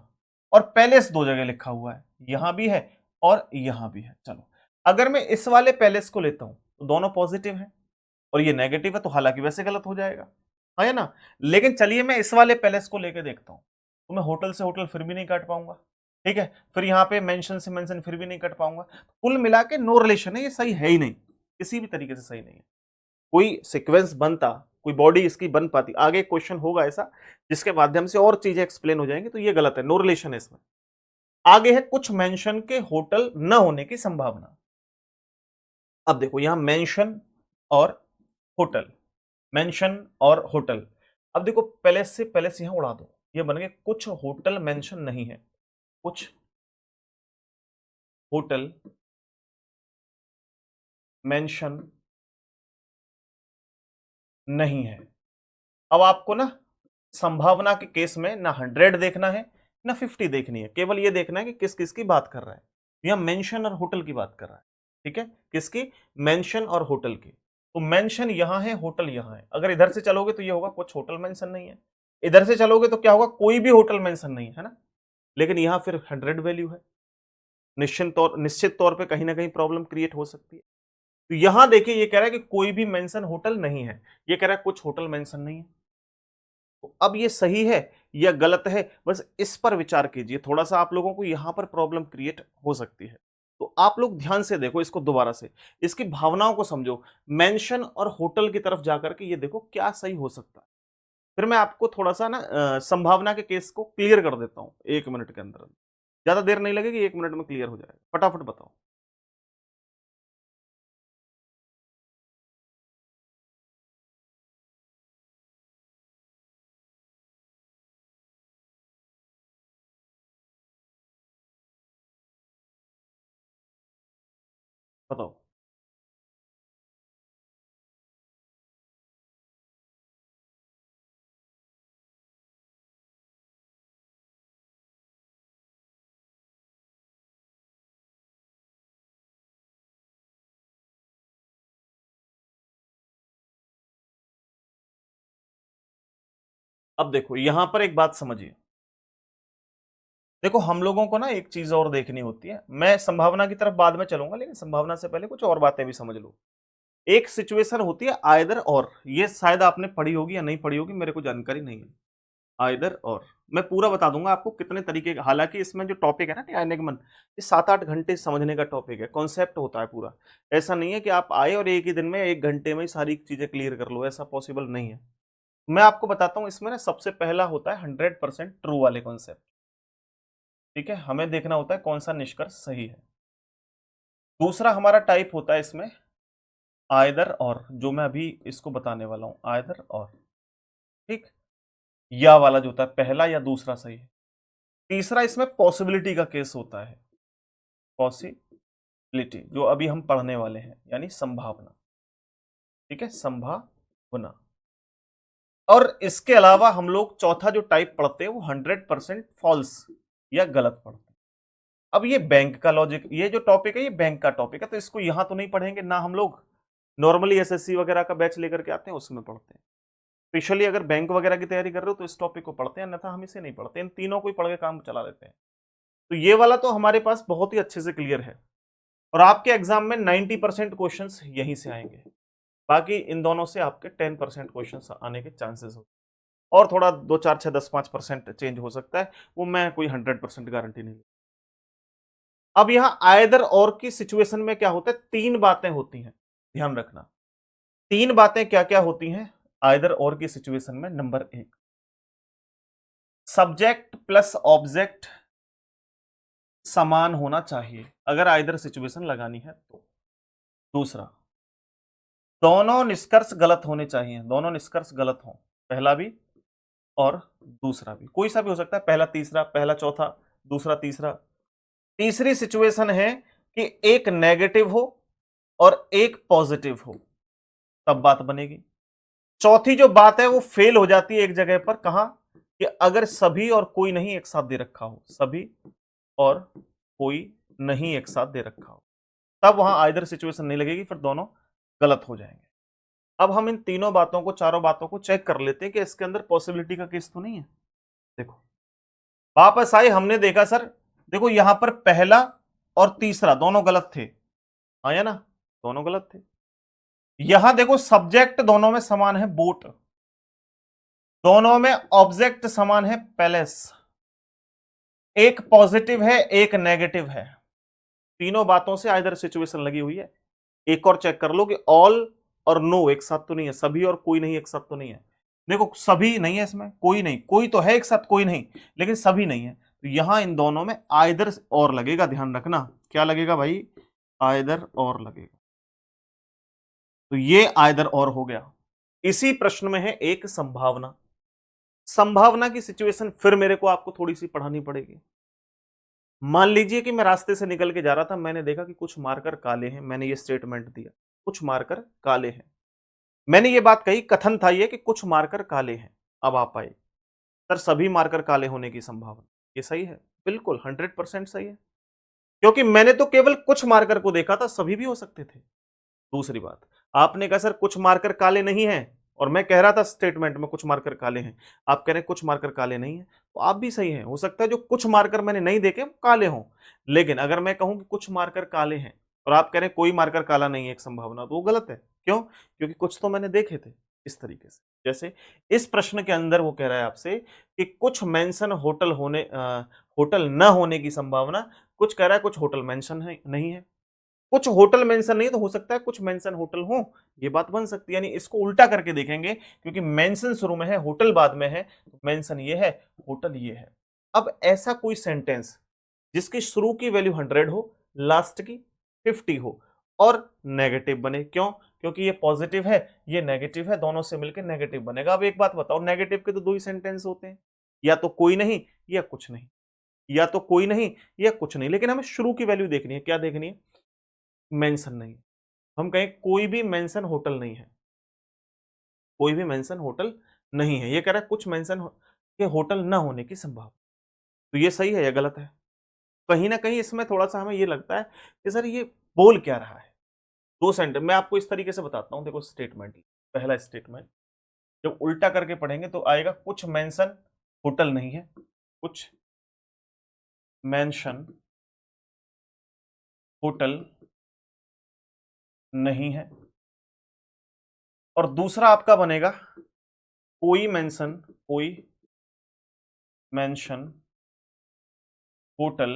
और पैलेस दो जगह लिखा हुआ है, यहां भी है और यहां भी है। चलो, अगर मैं इस वाले पैलेस को लेता हूं तो दोनों पॉजिटिव हैं, और ये नेगेटिव है, तो हालांकि वैसे गलत हो जाएगा, है ना। लेकिन चलिए मैं इस वाले पैलेस को लेके देखता हूं, तो मैं होटल से होटल फिर भी नहीं काट पाऊंगा, ठीक है। फिर यहाँ पे मेंशन से मेंशन फिर भी नहीं कट पाऊंगा। कुल मिला के नो रिलेशन है, ये सही है ही नहीं, किसी भी तरीके से सही नहीं है। कोई सीक्वेंस बनता, कोई बॉडी इसकी बन पाती, आगे क्वेश्चन होगा ऐसा जिसके माध्यम से और चीजें एक्सप्लेन हो जाएंगी, तो ये गलत है, नो रिलेशन है इसमें। आगे है कुछ मेंशन के होटल न होने की संभावना। अब देखो यहां मेंशन और होटल, मेंशन और होटल। अब देखो पैलेस से पैलेस यहां उड़ा दो, ये बन गए कुछ होटल मेंशन नहीं है, कुछ होटल मेंशन नहीं है। अब आपको ना संभावना के केस में ना 100 देखना है ना 50 देखनी है, केवल ये देखना है कि किस किस की बात कर रहा है। यह मेंशन और होटल की बात कर रहा है, ठीक है, किसकी, मेंशन और होटल की। तो मेंशन यहां है, होटल यहां है। अगर इधर से चलोगे तो ये होगा कुछ होटल मेंशन नहीं है, इधर से चलोगे तो क्या होगा, कोई भी होटल मेंशन नहीं है ना। लेकिन यहां फिर 100 वैल्यू है, निश्चित तौर पे कहीं ना कहीं प्रॉब्लम क्रिएट हो सकती है। तो यहां देखिए ये कह रहा है कि कोई भी मेंशन होटल नहीं है, ये कह रहा है कुछ होटल मेंशन नहीं है। तो अब ये सही है या गलत है, बस इस पर विचार कीजिए। थोड़ा सा आप लोगों को यहां पर प्रॉब्लम क्रिएट हो सकती है, तो आप लोग ध्यान से देखो इसको दोबारा से, इसकी भावनाओं को समझो। मेंशन और होटल की तरफ जाकर के ये देखो क्या सही हो सकता है। फिर मैं आपको थोड़ा सा ना संभावना के केस को क्लियर कर देता हूं 1 मिनट के अंदर। ज्यादा देर नहीं लगेगी, 1 मिनट में क्लियर हो जाएगा, फटाफट बताओ। बताओ। अब देखो यहां पर एक बात समझिए, देखो हम लोगों को ना एक चीज और देखनी होती है। मैं संभावना की तरफ बाद में चलूंगा, लेकिन संभावना से पहले कुछ और बातें भी समझ लो। एक सिचुएशन होती है आइदर और, ये शायद आपने पढ़ी होगी या नहीं पढ़ी होगी, मेरे को जानकारी नहीं है। आइदर और मैं पूरा बता दूंगा आपको कितने तरीके का, हालांकि इसमें जो टॉपिक है ना एनिगमन, ये 7-8 घंटे समझने का टॉपिक है, कॉन्सेप्ट होता है पूरा। ऐसा नहीं है कि आप आए और एक ही दिन में 1 घंटे में ही सारी चीजें क्लियर कर लो, ऐसा पॉसिबल नहीं है। मैं आपको बताता हूं, इसमें ना सबसे पहला होता है 100% ट्रू वाले कॉन्सेप्ट। ठीक है, हमें देखना होता है कौन सा निष्कर्ष सही है। दूसरा हमारा टाइप होता है इसमें आइदर और, जो मैं अभी इसको बताने वाला हूं, आइदर और। ठीक, या वाला जो होता है पहला या दूसरा सही है। तीसरा इसमें पॉसिबिलिटी का केस होता है, पॉसिबिलिटी जो अभी हम पढ़ने वाले हैं, यानी संभावना। ठीक है, संभावना। और इसके अलावा हम लोग चौथा जो टाइप पढ़ते हैं वो 100% फॉल्स या गलत पढ़ते हैं। अब ये बैंक का लॉजिक, ये जो टॉपिक है ये बैंक का टॉपिक है, तो इसको यहां तो नहीं पढ़ेंगे ना, हम लोग नॉर्मली एसएससी वगैरह का बैच लेकर के आते हैं उसमें पढ़ते हैं। स्पेशली अगर बैंक वगैरह की तैयारी कर रहे हो तो इस टॉपिक को पढ़ते हैं, अन्यथा हम इसे नहीं पढ़ते, इन तीनों को ही पढ़ के काम चला लेते हैं। तो ये वाला तो हमारे पास बहुत ही अच्छे से क्लियर है, और आपके एग्जाम में 90% क्वेश्चन यहीं से आएंगे, बाकी इन दोनों से आपके 10% क्वेश्चन आने के चांसेस हो, और थोड़ा 2, 4, 6, 10, 5% चेंज हो सकता है, वो मैं कोई 100% गारंटी नहीं। अब यहां आइदर और की सिचुएशन में क्या होता है, 3 बातें होती हैं, ध्यान रखना। 3 बातें क्या क्या होती हैं आइदर और की सिचुएशन में। नंबर 1, सब्जेक्ट प्लस ऑब्जेक्ट समान होना चाहिए अगर आइदर सिचुएशन लगानी है तो। दूसरा, दोनों निष्कर्ष गलत होने चाहिए, दोनों निष्कर्ष गलत हो, पहला भी और दूसरा भी, कोई सा भी हो सकता है, पहला तीसरा, पहला चौथा, दूसरा तीसरा। तीसरी सिचुएशन है कि एक नेगेटिव हो और एक पॉजिटिव हो, तब बात बनेगी। चौथी जो बात है वो फेल हो जाती है एक जगह पर, कहां, कि अगर सभी और कोई नहीं एक साथ दे रखा हो, सभी और कोई नहीं एक साथ दे रखा हो, तब वहां आइदर सिचुएशन नहीं लगेगी, फिर दोनों गलत हो जाएंगे। अब हम इन तीनों बातों को, चारों बातों को चेक कर लेते हैं कि इसके अंदर पॉसिबिलिटी का केस तो नहीं है। देखो, वापस आए, हमने देखा सर, देखो यहां पर पहला और तीसरा दोनों गलत थे, आया ना, दोनों गलत थे। यहां देखो सब्जेक्ट दोनों में समान है, बोट, दोनों में ऑब्जेक्ट समान है, पैलेस, एक पॉजिटिव है एक नेगेटिव है, तीनों बातों से आइदर सिचुएशन लगी हुई है। एक और चेक कर लो कि ऑल और नो एक साथ तो नहीं है, सभी और कोई नहीं एक साथ तो नहीं है। देखो सभी नहीं है इसमें, कोई नहीं, कोई तो है एक साथ, कोई नहीं, लेकिन सभी नहीं है, तो यहां इन दोनों में आइदर और लगेगा, ध्यान रखना, क्या लगेगा भाई, आइदर और लगेगा। तो ये आइदर और हो गया। इसी प्रश्न में है एक संभावना। संभावना की सिचुएशन फिर मेरे को आपको थोड़ी सी पढ़ानी पड़ेगी। मान लीजिए कि मैं रास्ते से निकल के जा रहा था, मैंने देखा कि कुछ मार्कर काले हैं, मैंने ये स्टेटमेंट दिया, कुछ मार्कर काले हैं, मैंने ये बात कही, कथन था ये कि कुछ मार्कर काले हैं। अब आप आए, सर सभी मार्कर काले होने की संभावना, ये सही है, बिल्कुल 100% सही है, क्योंकि मैंने तो केवल कुछ मार्कर को देखा था, सभी भी हो सकते थे। दूसरी बात, आपने कहा सर कुछ मार्कर काले नहीं है, और मैं कह रहा था स्टेटमेंट में कुछ मार्कर काले हैं, आप कह रहे हैं कुछ मार्कर काले नहीं है, तो आप भी सही हैं, हो सकता है जो कुछ मार्कर मैंने नहीं देखे वो काले हों। लेकिन अगर मैं कहूं कि कुछ मार्कर काले हैं और आप कह रहे हैं कोई मार्कर काला नहीं है, एक संभावना, तो वो गलत है। क्यों? क्योंकि कुछ तो मैंने देखे थे इस तरीके से। जैसे इस प्रश्न के अंदर वो कह रहा है आपसे कि कुछ मेंशन होटल होने, होटल न होने की संभावना, कुछ कह रहा है कुछ होटल मेंशन है नहीं है, कुछ होटल मेंशन नहीं, तो हो सकता है कुछ मेंशन होटल हो, ये बात बन सकती है। यानी इसको उल्टा करके देखेंगे, क्योंकि मेंशन शुरू में है, होटल बाद में है, तो मेंशन ये है, होटल ये है। अब ऐसा कोई सेंटेंस जिसकी शुरू की वैल्यू 100 हो, लास्ट की 50 हो और नेगेटिव बने, क्यों? क्योंकि ये पॉजिटिव है, ये नेगेटिव है, दोनों से मिलकर नेगेटिव बनेगा। अब एक बात बताओ, नेगेटिव के तो दो ही सेंटेंस होते हैं, या तो कोई नहीं या कुछ नहीं, या तो कोई नहीं या कुछ नहीं, लेकिन हमें शुरू की वैल्यू देखनी है। क्या देखनी है? मेंशन नहीं। हम कहें कोई भी मेंशन होटल नहीं है, कोई भी मेंशन होटल नहीं है, ये कह रहा है कुछ मेंशन के होटल ना होने की संभावना, तो ये सही है या गलत है? कहीं ना कहीं इसमें थोड़ा सा हमें ये लगता है कि सर ये बोल क्या रहा है। दो सेंटेंस मैं आपको इस तरीके से बताता हूं, देखो स्टेटमेंट, पहला स्टेटमेंट जब उल्टा करके पढ़ेंगे तो आएगा कुछ मेंशन होटल नहीं है, कुछ मेंशन होटल नहीं है, और दूसरा आपका बनेगा कोई मेंशन होटल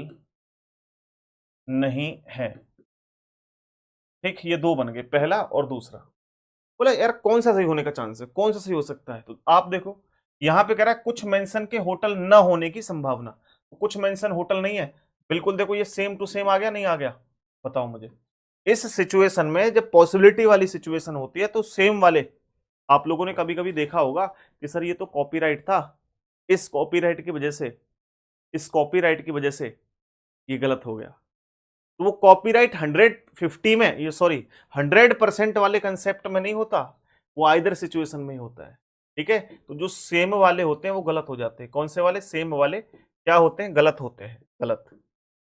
नहीं है। ठीक, ये दो बन गए, पहला और दूसरा। बोला यार कौन सा सही होने का चांस है, कौन सा सही हो सकता है? तो आप देखो यहां पे कह रहा है कुछ मेंशन के होटल न होने की संभावना, कुछ मेंशन होटल नहीं है। बिल्कुल देखो ये सेम टू सेम आ गया, नहीं आ गया? बताओ मुझे। इस सिचुएशन में जब पॉसिबिलिटी वाली सिचुएशन होती है तो सेम वाले, आप लोगों ने कभी कभी देखा होगा कि सर ये तो कॉपीराइट था, इस कॉपीराइट की वजह से, इस कॉपीराइट की वजह से ये गलत हो गया। तो वो कॉपीराइट 150 में, ये सॉरी 100% वाले कंसेप्ट में नहीं होता, वो आइदर सिचुएशन में ही होता है। ठीक है, तो जो सेम वाले होते हैं वो गलत हो जाते हैं। कौन से वाले? सेम वाले क्या होते हैं? गलत होते हैं, गलत।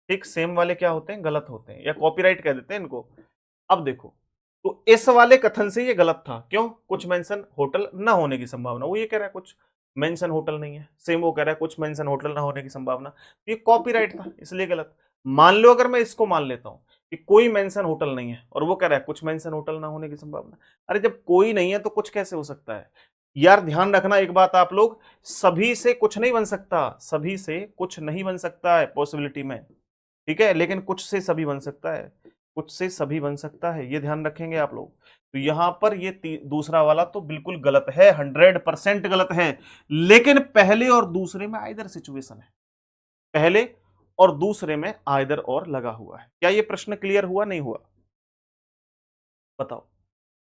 ठीक, सेम वाले क्या होते हैं? गलत होते हैं, या कॉपीराइट कह देते हैं इनको। अब देखो, तो इस वाले कथन से ये गलत था, क्यों? कुछ मेंशन होटल ना होने की संभावना, वो ये कह रहा है कुछ मेंशन होटल नहीं है, सेम वो कह रहा है कुछ मेंशन होटल ना होने की संभावना, ये कॉपीराइट था इसलिए गलत। मान लो अगर मैं इसको मान लेता हूं कि कोई मेंशन होटल नहीं है और वो कह रहा है कुछ मेंशन होटल ना होने की संभावना, अरे जब कोई नहीं है तो कुछ कैसे हो सकता है? यार ध्यान रखना एक बात आप लोग, सभी से कुछ नहीं बन सकता, सभी से कुछ नहीं बन सकता है पॉसिबिलिटी में। ठीक है, लेकिन कुछ से सभी बन सकता है, कुछ से सभी बन सकता है, ये ध्यान रखेंगे आप लोग। तो यहां पर ये दूसरा वाला तो बिल्कुल गलत है, 100% गलत है। लेकिन पहले और दूसरे में आइदर सिचुएशन है, पहले और दूसरे में आइदर और लगा हुआ है। क्या ये प्रश्न क्लियर हुआ, नहीं हुआ? बताओ।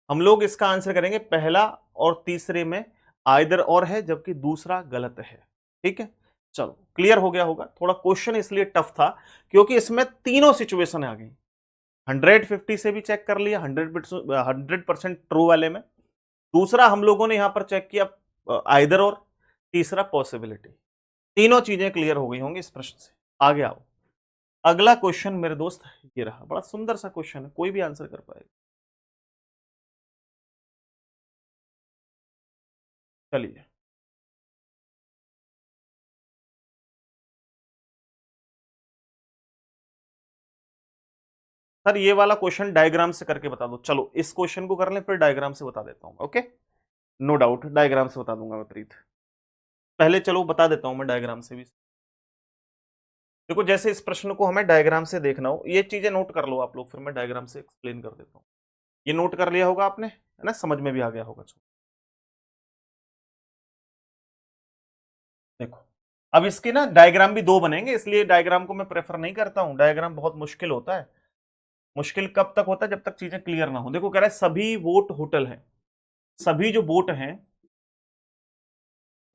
हम लोग इसका आंसर करेंगे पहला और तीसरे में आइदर और है, जबकि दूसरा गलत है। ठीक है, चलो क्लियर हो गया होगा। थोड़ा क्वेश्चन इसलिए टफ था क्योंकि इसमें तीनों सिचुएशन आ गई। 150 से भी चेक कर लिया, 100% ट्रू वाले में। दूसरा हम लोगों ने यहां पर चेक किया आइदर और, तीसरा पॉसिबिलिटी। तीनों चीजें क्लियर हो गई होंगी इस प्रश्न से। आगे आओ, अगला क्वेश्चन मेरे दोस्त ये रहा, बड़ा सुंदर सा क्वेश्चन है, कोई भी आंसर कर पाएगा। चलिए, सर ये वाला क्वेश्चन डायग्राम से करके बता दो। चलो इस क्वेश्चन को कर लें, फिर डायग्राम से बता देता हूं। ओके, नो डाउट डायग्राम से बता दूंगा मैं प्रीत। पहले चलो बता देता हूं मैं डायग्राम से भी। देखो जैसे इस प्रश्न को हमें डायग्राम से देखना हो, ये चीजें नोट कर लो आप लोग, फिर मैं डायग्राम से एक्सप्लेन कर देता हूँ। ये नोट कर लिया होगा आपने, है ना? समझ में भी आ गया होगा। देखो अब इसके ना डायग्राम भी दो बनेंगे, इसलिए डायग्राम को मैं प्रेफर नहीं करता हूं। डायग्राम बहुत मुश्किल होता है। मुश्किल कब तक होता है? जब तक चीजें क्लियर ना हो। देखो कह रहा है सभी बोट होटल हैं, सभी जो बोट हैं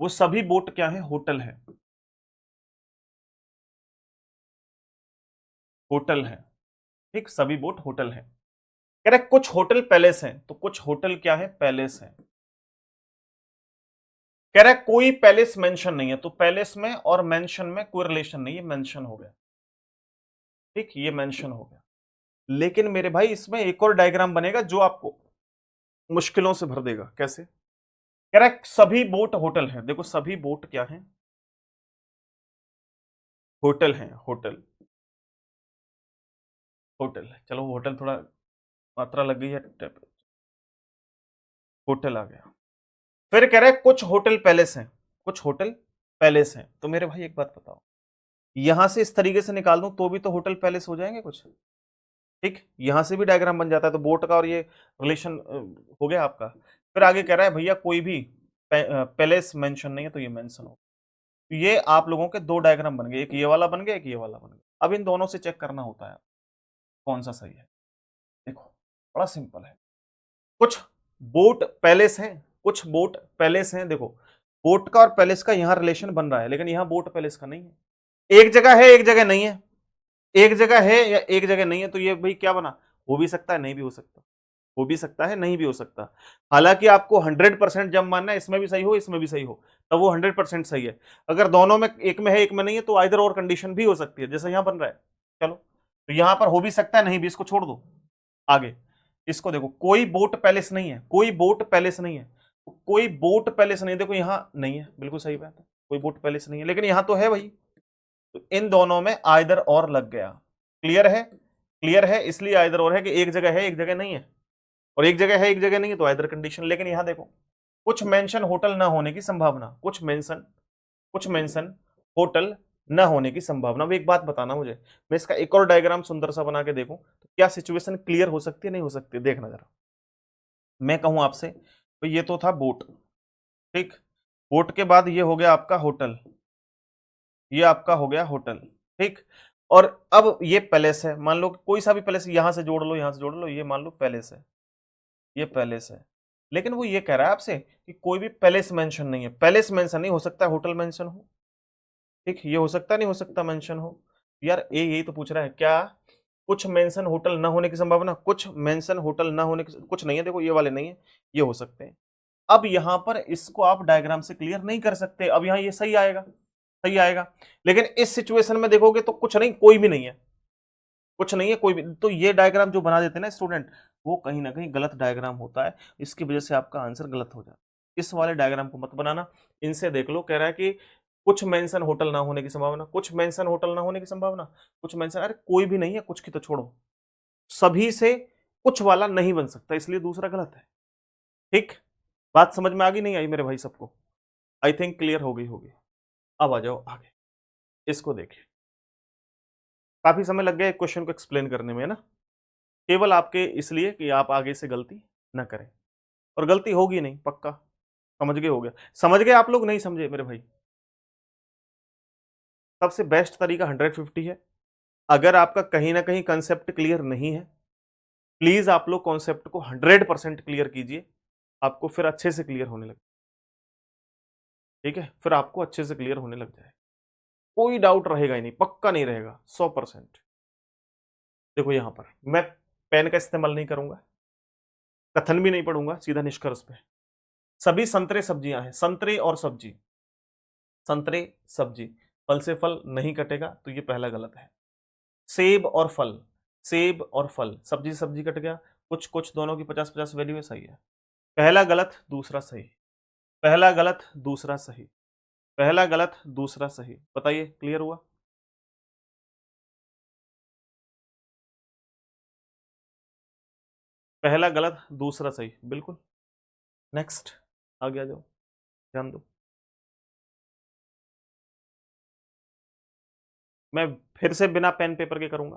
वो सभी बोट क्या है? होटल है, होटल है। ठीक, सभी बोट होटल है। कह रहा है कुछ होटल पैलेस हैं, तो कुछ होटल क्या है? पैलेस है। कह रहा है कोई पैलेस मेंशन नहीं है, तो पैलेस में और मेंशन में कोई रिलेशन नहीं है, मेंशन हो गया। ठीक, ये मेंशन हो गया। लेकिन मेरे भाई इसमें एक और डायग्राम बनेगा जो आपको मुश्किलों से भर देगा। कैसे? कह रहा है सभी बोट होटल है। देखो सभी बोट क्या है? होटल है, होटल, होटल है। चलो होटल थोड़ा मात्रा लग गई है, होटल आ गया। फिर कह रहे हैं कुछ होटल पैलेस हैं, कुछ होटल पैलेस हैं। तो मेरे भाई एक बात बताओ, यहां से इस तरीके से निकाल दूं तो भी तो होटल पैलेस हो जाएंगे कुछ। ठीक, यहां से भी डायग्राम बन जाता है, तो बोट का और ये रिलेशन हो गया आपका। फिर आगे कह रहा है भैया कोई भी पैलेस मेंशन नहीं है, तो ये मेंशन हो। तो ये आप लोगों के दो डायग्राम बन गए, एक ये वाला बन गया, एक ये वाला बन गया। अब इन दोनों से चेक करना होता है कौन सा सही है। देखो बड़ा सिंपल है। कुछ बोट पैलेस हैं, कुछ बोट पैलेस हैं। देखो बोट का और पैलेस का यहां रिलेशन बन रहा है, लेकिन यहां बोट पैलेस का नहीं है। एक जगह है, एक जगह नहीं है, एक जगह है या एक जगह नहीं है। तो ये भाई क्या बना? हो भी सकता है, नहीं भी हो सकता, हो भी सकता है, नहीं भी हो सकता। हालांकि आपको 100% जब मानना है, इसमें भी सही हो इसमें भी सही हो, तब वो 100% सही है। अगर दोनों में एक में है एक में नहीं है, तो आइदर और कंडीशन भी हो सकती है, जैसे यहां बन रहा है। चलो तो यहां पर हो भी सकता है, नहीं भी, इसको छोड़ दो। आगे इसको देखो, कोई बोट पैलेस नहीं है, कोई बोट पैलेस नहीं है, कोई बोट पैलेस नहीं। देखो यहां नहीं है, बिल्कुल सही बात है, कोई बोट पैलेस नहीं है, लेकिन यहां तो है भाई। तो इन दोनों में आइदर और लग गया। क्लियर है? क्लियर है, इसलिए आइदर और है कि एक जगह है एक जगह नहीं है। और एक जगह है एक जगह नहीं है, तो आइदर कंडीशन। लेकिन यहां देखो, कुछ मेंशन होटल ना होने की संभावना, कुछ मेंशन होटल ना होने की संभावना। अब एक बात बताना मुझे, मैं इसका एक और डायग्राम सुंदर सा बना के देखूं तो क्या सिचुएशन क्लियर हो सकती है, नहीं हो सकती? देखना जरा, मैं कहूं आपसे तो ये तो था बोट, ठीक, बोट के बाद ये हो गया आपका होटल, ये आपका हो गया होटल, ठीक। और अब ये पैलेस है, मान लो कोई सा भी पैलेस, यहां से जोड़ लो यहां से जोड़ लो, ये मान लो पैलेस है, ये पैलेस है। लेकिन वो ये कह रहा है आपसे कि कोई भी पैलेस मेंशन नहीं है, पैलेस मेंशन नहीं हो सकता, होटल मेंशन हो, ठीक, ये हो सकता नहीं हो सकता मेंशन हो। यार ये यही तो पूछ रहा है, क्या कुछ मेंशन होटल ना होने की संभावना, कुछ मेंशन होटल ना होने की, कुछ नहीं है, देखो ये वाले नहीं है, ये हो सकते हैं। अब यहां पर इसको आप डायग्राम से क्लियर नहीं कर सकते, अब यहां ये सही आएगा, सही आएगा। लेकिन इस सिचुएशन में देखोगे तो कुछ नहीं, कोई भी नहीं है, कुछ नहीं है कोई भी, तो ये डायग्राम जो बना देते हैं ना स्टूडेंट, वो कहीं ना कहीं गलत डायग्राम होता है, इसकी वजह से आपका आंसर गलत हो जाता है। इस वाले डायग्राम को मत बनाना, इनसे देख लो, कह रहा है कि कुछ मेंशन होटल ना होने की संभावना, कुछ मेंशन होटल ना होने की संभावना, कुछ मेंशन, अरे कोई भी नहीं है, कुछ की तो छोड़ो, सभी से कुछ वाला नहीं बन सकता, इसलिए दूसरा गलत है, ठीक। बात समझ में आ गई नहीं आई मेरे भाई सबको? आई थिंक क्लियर हो गई होगी। अब आ जाओ आगे, इसको देखिए, काफी समय लग गया एक क्वेश्चन को एक्सप्लेन करने में, है ना, केवल आपके इसलिए कि आप आगे से गलती ना करें, और गलती होगी नहीं, पक्का समझ गए, हो गया, समझ गए आप लोग, नहीं समझे मेरे भाई? सबसे बेस्ट तरीका 150 है। अगर आपका कहीं ना कहीं कंसेप्ट क्लियर नहीं है, प्लीज आप लोग कॉन्सेप्ट को 100% क्लियर कीजिए, आपको फिर अच्छे से क्लियर होने लगे, ठीक है, फिर आपको अच्छे से क्लियर होने लग जाए, कोई डाउट रहेगा ही नहीं, पक्का नहीं रहेगा, 100%। देखो यहां पर मैं पेन का इस्तेमाल नहीं करूंगा, कथन भी नहीं पढ़ूंगा, सीधा निष्कर्ष पे। सभी संतरे सब्जियां हैं, संतरे और सब्जी, संतरे सब्जी, फल से फल नहीं कटेगा, तो ये पहला गलत है। सेब और फल, सेब और फल, सब्जी से सब्जी कट गया, कुछ कुछ दोनों की 50-50 वैल्यू है, सही है। पहला गलत दूसरा सही, पहला गलत दूसरा सही, पहला गलत दूसरा सही, बताइए क्लियर हुआ? पहला गलत दूसरा सही, बिल्कुल। नेक्स्ट, आगे आ जाओ, ध्यान दो, मैं फिर से बिना पेन पेपर के करूंगा,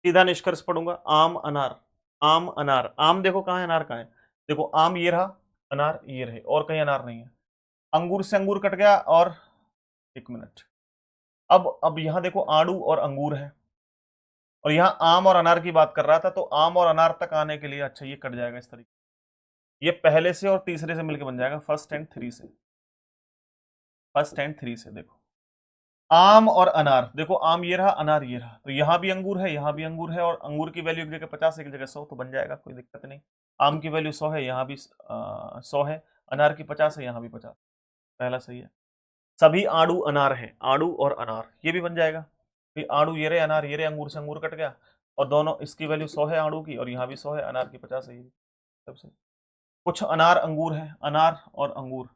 सीधा निष्कर्ष पढ़ूंगा। आम अनार, आम अनार, आम देखो कहाँ है, अनार कहाँ है, देखो आम ये रहा, अनार ये रहे, और कहीं अनार नहीं है। अंगूर से अंगूर कट गया, और एक मिनट, अब यहां देखो आड़ू और अंगूर है, और यहां आम और अनार की बात कर रहा था, तो आम और अनार तक आने के लिए, अच्छा ये कट जाएगा इस तरीके, ये पहले से और तीसरे से मिलकर बन जाएगा, फर्स्ट एंड थ्री से, फर्स्ट एंड थ्री से। देखो आम और अनार, देखो आम ये रहा, अनार ये रहा, तो यहां भी अंगूर है, यहां भी अंगूर है, और अंगूर की वैल्यू एक जगह 50 एक जगह 100, तो बन जाएगा, कोई दिक्कत नहीं। आम की वैल्यू 100 है, यहाँ भी 100 है, अनार की 50 है, यहाँ भी 50, पहला सही है। सभी आड़ू अनार है, आड़ू और अनार, ये भी बन जाएगा, आड़ू ये रहे, अनार ये रहे, अंगूर से अंगूर कट गया, और दोनों इसकी वैल्यू 100 है आड़ू की, और यहाँ भी 100 है, अनार की 50 है, ये सबसे। कुछ अनार अंगूर है, अनार और अंगूर,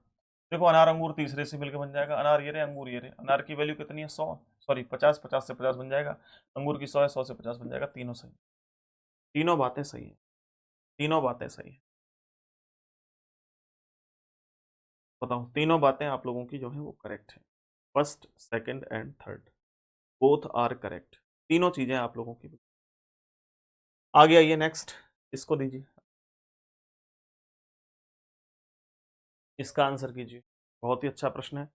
देखो अनार अंगूर तीसरे से मिलकर बन जाएगा, अनार ये रहे, अंगूर ये रहे, अनार की वैल्यू कितनी है, 100, सॉरी 50, 50 से 50 बन जाएगा, अंगूर की 100 है, 100 से 50 बन जाएगा, तीनों सही, तीनों बातें सही है, तीनों बातें सही है। बताओ, तीनों बातें आप लोगों की जो है वो करेक्ट है, first second and third, both are correct, तीनों चीजें आप लोगों की। आगे आइए, नेक्स्ट, इसको दीजिए, इसका आंसर कीजिए, बहुत ही अच्छा प्रश्न है।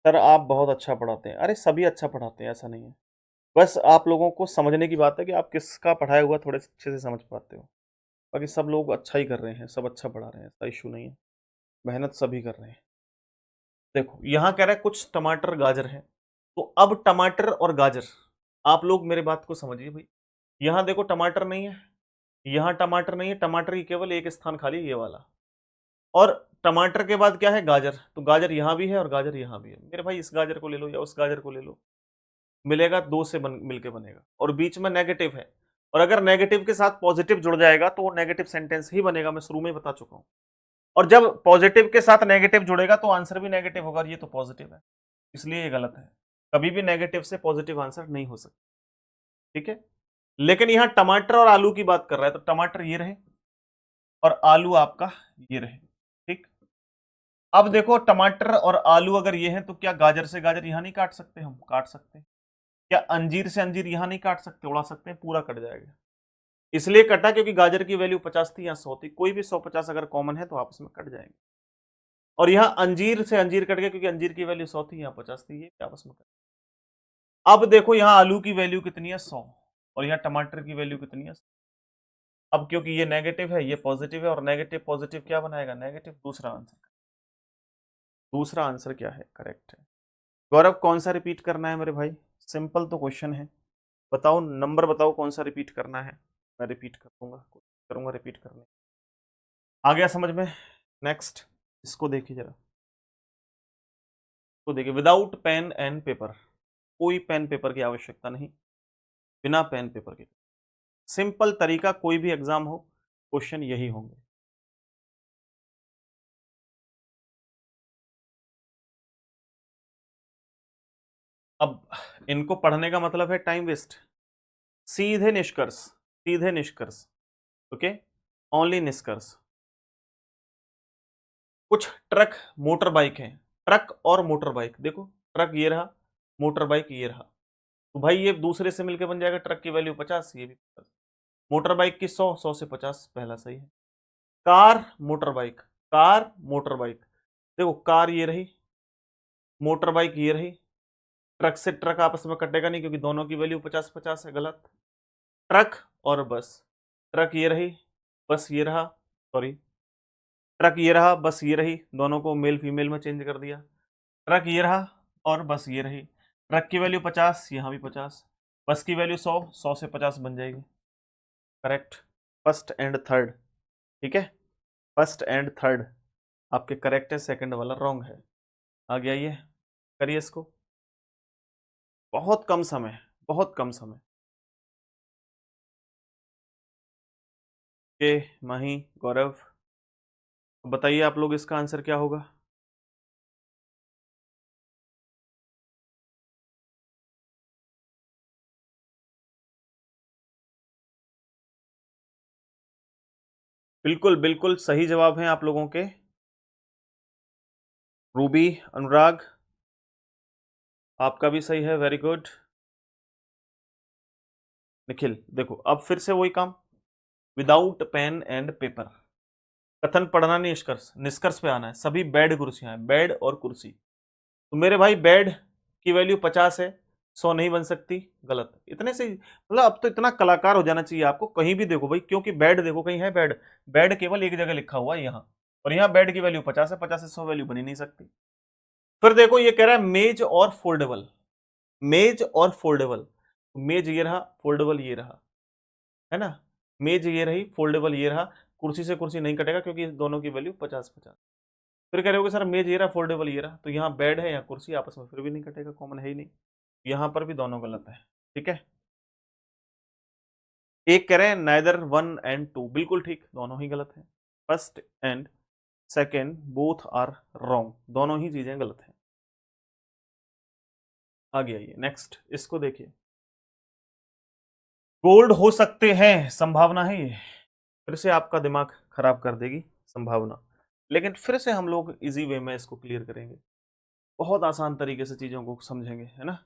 सर आप बहुत अच्छा पढ़ाते हैं, अरे सभी अच्छा पढ़ाते हैं, ऐसा नहीं है, बस आप लोगों को समझने की बात है कि आप किसका पढ़ाया हुआ थोड़े अच्छे से समझ पाते हो, बाकी सब लोग अच्छा ही कर रहे हैं, सब अच्छा पढ़ा रहे हैं, ऐसा इशू नहीं है, मेहनत सभी कर रहे हैं। देखो यहाँ कह रहा है कुछ टमाटर गाजर है, तो अब टमाटर और गाजर, आप लोग मेरे बात को समझिए भाई, यहाँ देखो टमाटर नहीं है, यहाँ टमाटर नहीं है, टमाटर की केवल एक स्थान खाली है, ये वाला, और टमाटर के बाद क्या है, गाजर, तो गाजर यहाँ भी है और गाजर यहाँ भी है, मेरे भाई इस गाजर को ले लो या उस गाजर को ले लो, मिलेगा, दो से मिलके बनेगा, और बीच में नेगेटिव है, और अगर नेगेटिव के साथ पॉजिटिव जुड़ जाएगा तो वो नेगेटिव सेंटेंस ही बनेगा, मैं शुरू में ही बता चुका हूं, और जब पॉजिटिव के साथ नेगेटिव जुड़ेगा तो आंसर भी नेगेटिव होगा, ये तो पॉजिटिव है, इसलिए ये गलत है। कभी भी नेगेटिव से पॉजिटिव आंसर नहीं हो सकता, ठीक है। लेकिन यहां टमाटर और आलू की बात कर रहा है, तो टमाटर ये रहे और आलू आपका ये रहे, ठीक। अब देखो टमाटर और आलू अगर ये हैं तो क्या गाजर से गाजर यहां नहीं काट सकते? हम काट सकते हैं। क्या अंजीर से अंजीर यहां नहीं काट सकते? उड़ा सकते हैं, पूरा कट जाएगा। इसलिए कटा क्योंकि गाजर की वैल्यू 50 थी, या 100 थी। कोई भी 150 अगर कॉमन है तो आपस में कट जाएंगे। और यहां अंजीर से अंजीर कट गया क्योंकि अंजीर की वैल्यू 100 थी, यहां 50 थी, ये आपस में कट। अब देखो यहां आलू की वैल्यू कितनी है? 100। और यहां टमाटर की वैल्यू कितनी है? अब क्योंकि ये नेगेटिव है, ये पॉजिटिव है, और नेगेटिव पॉजिटिव क्या बनाएगा? नेगेटिव। दूसरा आंसर, दूसरा आंसर क्या है? करेक्ट है। गौरव कौन सा रिपीट करना है मेरे भाई? सिंपल तो क्वेश्चन है, बताओ नंबर, बताओ कौन सा रिपीट करना है। मैं रिपीट करूंगा, करूंगा रिपीट करने। आ गया समझ में? नेक्स्ट, इसको देखिए जरा, तो देखिए, विदाउट पेन एंड पेपर, कोई पेन पेपर की आवश्यकता नहीं, बिना पेन पेपर के सिंपल तरीका, कोई भी एग्जाम हो क्वेश्चन यही होंगे। अब इनको पढ़ने का मतलब है टाइम वेस्ट। सीधे निष्कर्ष, सीधे निष्कर्ष, ओके, ओनली निष्कर्ष। कुछ ट्रक मोटर बाइक है, ट्रक और मोटर बाइक, देखो ट्रक ये रहा, मोटर बाइक ये रहा, तो भाई ये दूसरे से मिलकर बन जाएगा। ट्रक की वैल्यू 50, ये भी 50, मोटर बाइक की 100, 100 से 50, पहला सही है। Car motor bike, car motor bike, देखो कार ये रही, मोटर बाइक ये रही, ट्रक से ट्रक आपस में कटेगा नहीं क्योंकि दोनों की वैल्यू 50-50 है, गलत। ट्रक और बस, ट्रक ये रही, बस ये रहा, सॉरी, ट्रक ये रहा, बस ये रही, दोनों को मेल फीमेल में चेंज कर दिया। ट्रक ये रहा और बस ये रही, ट्रक की वैल्यू 50, यहाँ भी 50, बस की वैल्यू 100, 100 से 50 बन जाएगी। करेक्ट, फर्स्ट एंड थर्ड, ठीक है, फर्स्ट एंड थर्ड आपके करेक्ट है, सेकंड वाला रॉन्ग है। आगे आइए, करिए इसको, बहुत कम समय, बहुत कम समय के। माही, गौरव, बताइए आप लोग इसका आंसर क्या होगा? बिल्कुल बिल्कुल सही जवाब हैं आप लोगों के। रूबी, अनुराग, आपका भी सही है, वेरी गुड। निखिल, देखो अब फिर से वही काम, विदाउट पेन एंड पेपर, कथन पढ़ना नहीं, निष्कर्ष, निष्कर्ष पे आना है। सभी बेड कुर्सियां हैं, बेड और कुर्सी, तो मेरे भाई बेड की वैल्यू 50 है, 100 नहीं बन सकती, गलत। इतने से मतलब अब तो इतना कलाकार हो जाना चाहिए आपको, कहीं भी देखो भाई, क्योंकि बेड देखो कहीं है बेड, बेड केवल एक जगह लिखा हुआ है यहाँ, और यहाँ बेड की वैल्यू 50 है, 50 से 100 वैल्यू बनी नहीं सकती। फिर देखो ये कह रहा है मेज और फोल्डेबल, मेज और फोल्डेबल, मेज ये रहा, फोल्डेबल ये रहा, है ना, मेज ये रही, फोल्डेबल ये रहा, कुर्सी से कुर्सी नहीं कटेगा क्योंकि दोनों की वैल्यू 50-50। फिर कह रहे हो सर मेज ये रहा, फोल्डेबल ये रहा, तो यहाँ बेड है या कुर्सी, आपस में फिर भी नहीं कटेगा, कॉमन है ही नहीं, यहाँ पर भी दोनों गलत है, ठीक है। एक कह रहे हैं नाइदर 1 एंड 2, बिल्कुल ठीक, दोनों ही गलत है। First and second both are wrong, दोनों ही चीजें गलत हैं। आगे आइए, नेक्स्ट, इसको देखिए, गोल्ड हो सकते हैं, संभावना है ये, फिर से आपका दिमाग खराब कर देगी संभावना, लेकिन फिर से हम लोग इजी वे में इसको क्लियर करेंगे, बहुत आसान तरीके से चीज़ों को समझेंगे, है ना।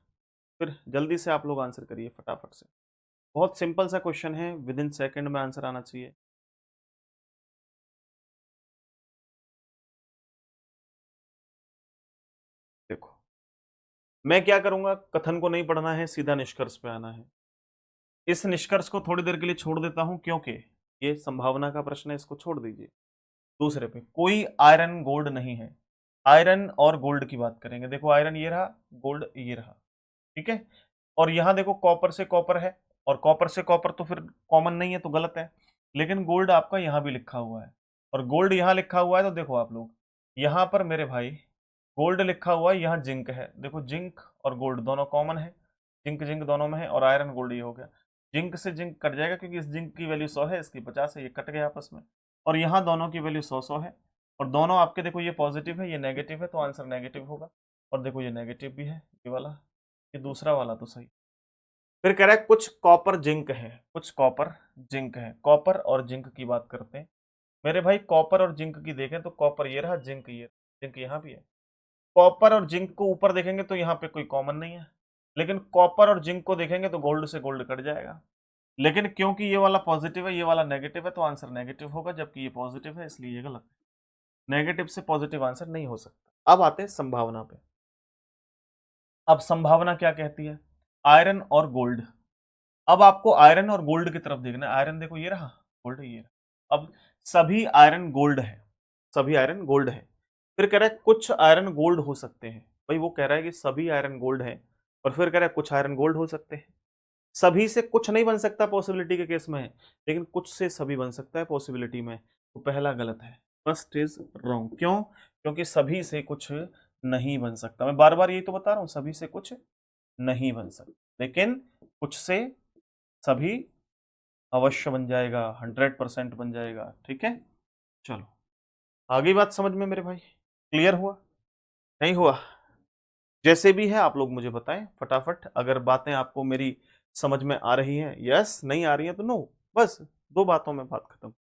फिर जल्दी से आप लोग आंसर करिए फटाफट से, बहुत सिंपल सा क्वेश्चन है, विद इन सेकेंड में आंसर आना चाहिए। देखो मैं क्या करूंगा, कथन को नहीं पढ़ना है, सीधा निष्कर्ष पे आना है। इस निष्कर्ष को थोड़ी देर के लिए छोड़ देता हूं क्योंकि ये संभावना का प्रश्न है, इसको छोड़ दीजिए। दूसरे पे, कोई आयरन गोल्ड नहीं है, आयरन और गोल्ड की बात करेंगे। देखो आयरन ये रहा, गोल्ड ये रहा, ठीक है, और यहां देखो कॉपर से कॉपर है, और कॉपर से कॉपर तो फिर कॉमन नहीं है तो गलत है, लेकिन गोल्ड आपका यहां भी लिखा हुआ है, और गोल्ड यहां लिखा हुआ है, तो देखो आप लोग यहां पर मेरे भाई गोल्ड लिखा हुआ है, यहाँ जिंक है, देखो जिंक और गोल्ड दोनों कॉमन है, जिंक जिंक दोनों में है, और आयरन गोल्ड ये हो गया, जिंक से जिंक कट जाएगा क्योंकि इस जिंक की वैल्यू 100 है, इसकी 50 है, ये कट गए आपस में, और यहाँ दोनों की वैल्यू 100-100 है, और दोनों आपके देखो ये पॉजिटिव है, ये नेगेटिव है, तो आंसर नेगेटिव होगा। और देखो ये नेगेटिव भी है, ये वाला, ये दूसरा वाला तो सही। फिर कह रहा है कुछ कॉपर जिंक है, कुछ कॉपर जिंक है। कॉपर और जिंक की बात करते हैं मेरे भाई। कॉपर और जिंक की देखें तो कॉपर ये रहा, जिंक ये, जिंक यहाँ भी है। कॉपर और जिंक को ऊपर देखेंगे तो यहाँ पे कोई कॉमन नहीं है, लेकिन कॉपर और जिंक को देखेंगे तो गोल्ड से गोल्ड कट जाएगा। लेकिन क्योंकि ये वाला पॉजिटिव है, ये वाला नेगेटिव है, तो आंसर नेगेटिव होगा, जबकि ये पॉजिटिव है, इसलिए ये गलत है। नेगेटिव से पॉजिटिव आंसर नहीं हो सकता। अब आते हैं संभावना पे। अब संभावना क्या कहती है? आयरन और गोल्ड। अब आपको आयरन और गोल्ड की तरफ देखना है। आयरन देखो ये रहा, गोल्ड ये रहा। अब सभी आयरन गोल्ड है, सभी आयरन गोल्ड है। फिर कह रहा है कुछ आयरन गोल्ड हो सकते हैं। भाई वो कह रहा है कि सभी आयरन गोल्ड है, और फिर कह रहा है कुछ आयरन गोल्ड हो सकते हैं। सभी से कुछ नहीं बन सकता पॉसिबिलिटी के केस में, लेकिन कुछ से सभी बन सकता है पॉसिबिलिटी में। तो पहला गलत है, फर्स्ट इज रॉन्ग। क्यों? क्योंकि सभी से कुछ नहीं बन सकता। मैं बार बार यही तो बता रहा हूं, सभी से कुछ नहीं बन सकता, लेकिन कुछ से सभी अवश्य बन जाएगा, 100% बन जाएगा। ठीक है, चलो आगे बात समझ में मेरे भाई, क्लियर हुआ नहीं हुआ? जैसे भी है आप लोग मुझे बताएं फटाफट। अगर बातें आपको मेरी समझ में आ रही हैं यस, नहीं आ रही हैं तो नो, बस 2 बातों में बात खत्म।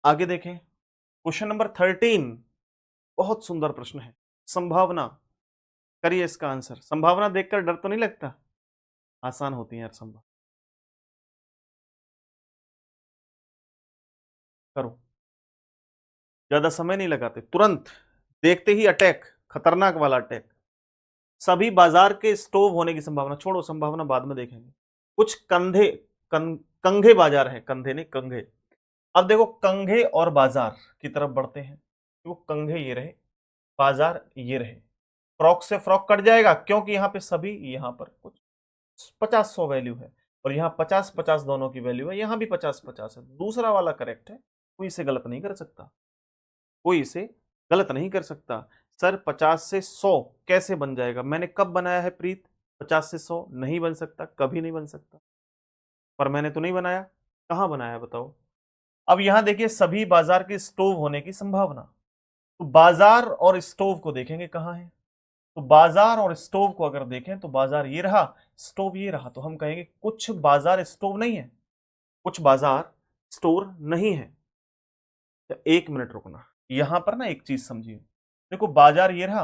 आगे देखें, क्वेश्चन नंबर 13, बहुत सुंदर प्रश्न है। संभावना, करिए इसका आंसर। संभावना देखकर डर तो नहीं लगता? आसान होती है यार संभावना। करो, ज्यादा समय नहीं लगाते, तुरंत देखते ही अटैक, खतरनाक वाला अटैक। सभी बाजार के स्टोव होने की संभावना छोड़ो, संभावना बाद में देखेंगे। कुछ कंधे, कंघे बाजार है, कंधे नहीं कंघे। अब देखो कंघे और बाजार की तरफ बढ़ते हैं। तो वो कंघे ये रहे, बाजार ये रहे। फ्रॉक से फ्रॉक कट जाएगा, क्योंकि यहाँ पे सभी, यहाँ पर कुछ 50-100 वैल्यू है, और यहाँ 50-50 दोनों की वैल्यू है, यहाँ भी 50-50 है। दूसरा वाला करेक्ट है, कोई इसे गलत नहीं कर सकता, कोई इसे गलत नहीं कर सकता। सर 50 से 100 कैसे बन जाएगा? मैंने कब बनाया है प्रीत? 50 से 100 नहीं बन सकता, कभी नहीं बन सकता। पर मैंने तो नहीं बनाया, कहां बनाया बताओ? अब यहां देखिए सभी बाजार के स्टोव होने की संभावना। तो बाजार और स्टोव को देखेंगे कहां है। तो बाजार और स्टोव को अगर देखें तो बाजार ये रहा, स्टोव ये रहा। तो हम कहेंगे कुछ बाजार स्टोव नहीं है, कुछ बाजार स्टोर नहीं है। तो 1 मिनट रुकना, यहां पर ना एक चीज समझिए। देखो बाजार ये रहा,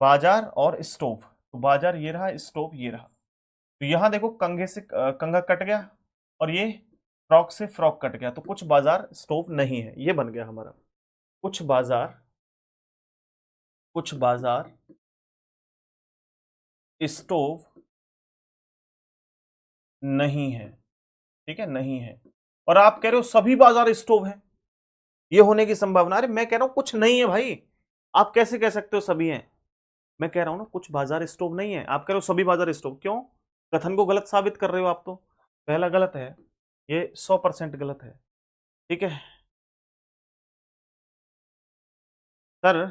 बाजार और स्टोव। तो बाजार ये रहा, स्टोव ये रहा। तो यहां देखो कंघे से कंघा कट गया, और ये फ्रॉक से फ्रॉक कट गया। तो कुछ बाजार स्टोव नहीं है, ये बन गया हमारा। कुछ बाजार, कुछ बाजार स्टोव नहीं है। ठीक है, नहीं है। और आप कह रहे हो सभी बाजार स्टोव है, ये होने की संभावना। अरे मैं कह रहा हूं कुछ नहीं है भाई, आप कैसे कह सकते हो सभी हैं? मैं कह रहा हूं ना कुछ बाजार स्टोव नहीं है, आप कह रहे हो सभी बाजार स्टोव। क्यों? कथन को गलत साबित कर रहे हो आप तो। पहला गलत है, ये 100% गलत है। ठीक है सर,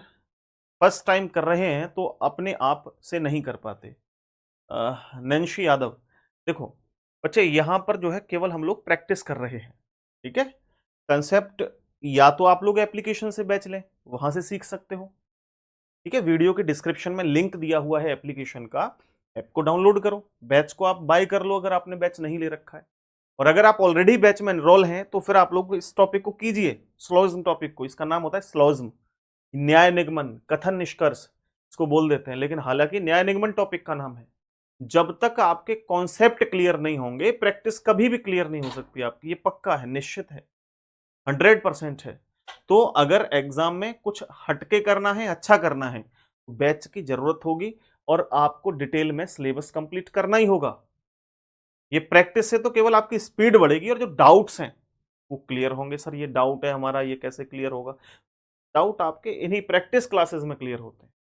फर्स्ट टाइम कर रहे हैं तो अपने आप से नहीं कर पाते। नैन्सी यादव, देखो बच्चे यहाँ पर जो है केवल हम लोग प्रैक्टिस कर रहे हैं। ठीक है, कंसेप्ट या तो आप लोग एप्लीकेशन से बैच लें, वहां से सीख सकते हो। ठीक है, वीडियो के डिस्क्रिप्शन में लिंक दिया हुआ है एप्लीकेशन का, ऐप को डाउनलोड करो, बैच को आप बाय कर लो अगर आपने बैच नहीं ले रखा है। और अगर आप ऑलरेडी बैच में एनरोल हैं तो फिर आप लोग इस टॉपिक को कीजिए, स्लोइज्म टॉपिक को। इसका नाम होता है स्लोइज्म, न्याय निगमन, कथन निष्कर्ष इसको बोल देते हैं, लेकिन हालांकि न्याय निगमन टॉपिक का नाम है। जब तक आपके कॉन्सेप्ट क्लियर नहीं होंगे, प्रैक्टिस कभी भी क्लियर नहीं हो सकती आपकी, ये पक्का है, निश्चित है, 100% है। तो अगर एग्जाम में कुछ हटके करना है, अच्छा करना है, तो बैच की जरूरत होगी, और आपको डिटेल में सिलेबस कंप्लीट करना ही होगा। ये प्रैक्टिस से तो केवल आपकी स्पीड बढ़ेगी, और जो डाउट्स हैं वो क्लियर होंगे। सर ये डाउट है हमारा, ये कैसे क्लियर होगा? डाउट आपके इन्हीं प्रैक्टिस क्लासेस में क्लियर होते हैं।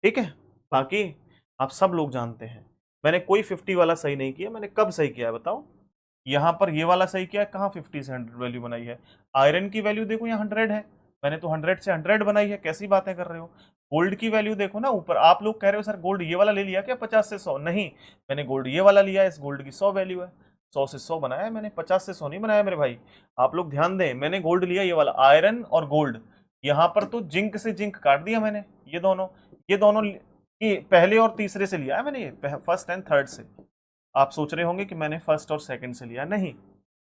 ठीक है, बाकी आप सब लोग जानते हैं मैंने कोई 50 वाला सही नहीं किया। मैंने कब सही किया है बताओ? यहां पर ये वाला सही किया है, कहां 50 से 100 वैल्यू बनाई है? आयरन की वैल्यू देखो यहाँ 100 है, मैंने तो 100 से 100 बनाई है, कैसी बातें कर रहे हो? गोल्ड की वैल्यू देखो ना ऊपर, आप लोग कह रहे हो सर गोल्ड ये वाला ले लिया क्या 50 से 100? नहीं, मैंने गोल्ड ये वाला लिया है, इस गोल्ड की 100 वैल्यू है, 100 से 100 बनाया है मैंने, 50 से 100 नहीं बनाया मेरे भाई। आप लोग ध्यान दें, मैंने गोल्ड लिया ये वाला, आयरन और गोल्ड। यहाँ पर तो जिंक से जिंक काट दिया मैंने, ये दोनों, ये दोनों कि पहले और तीसरे से लिया है मैंने, ये फर्स्ट एंड थर्ड से। आप सोच रहे होंगे कि मैंने फर्स्ट और सेकंड से लिया, नहीं,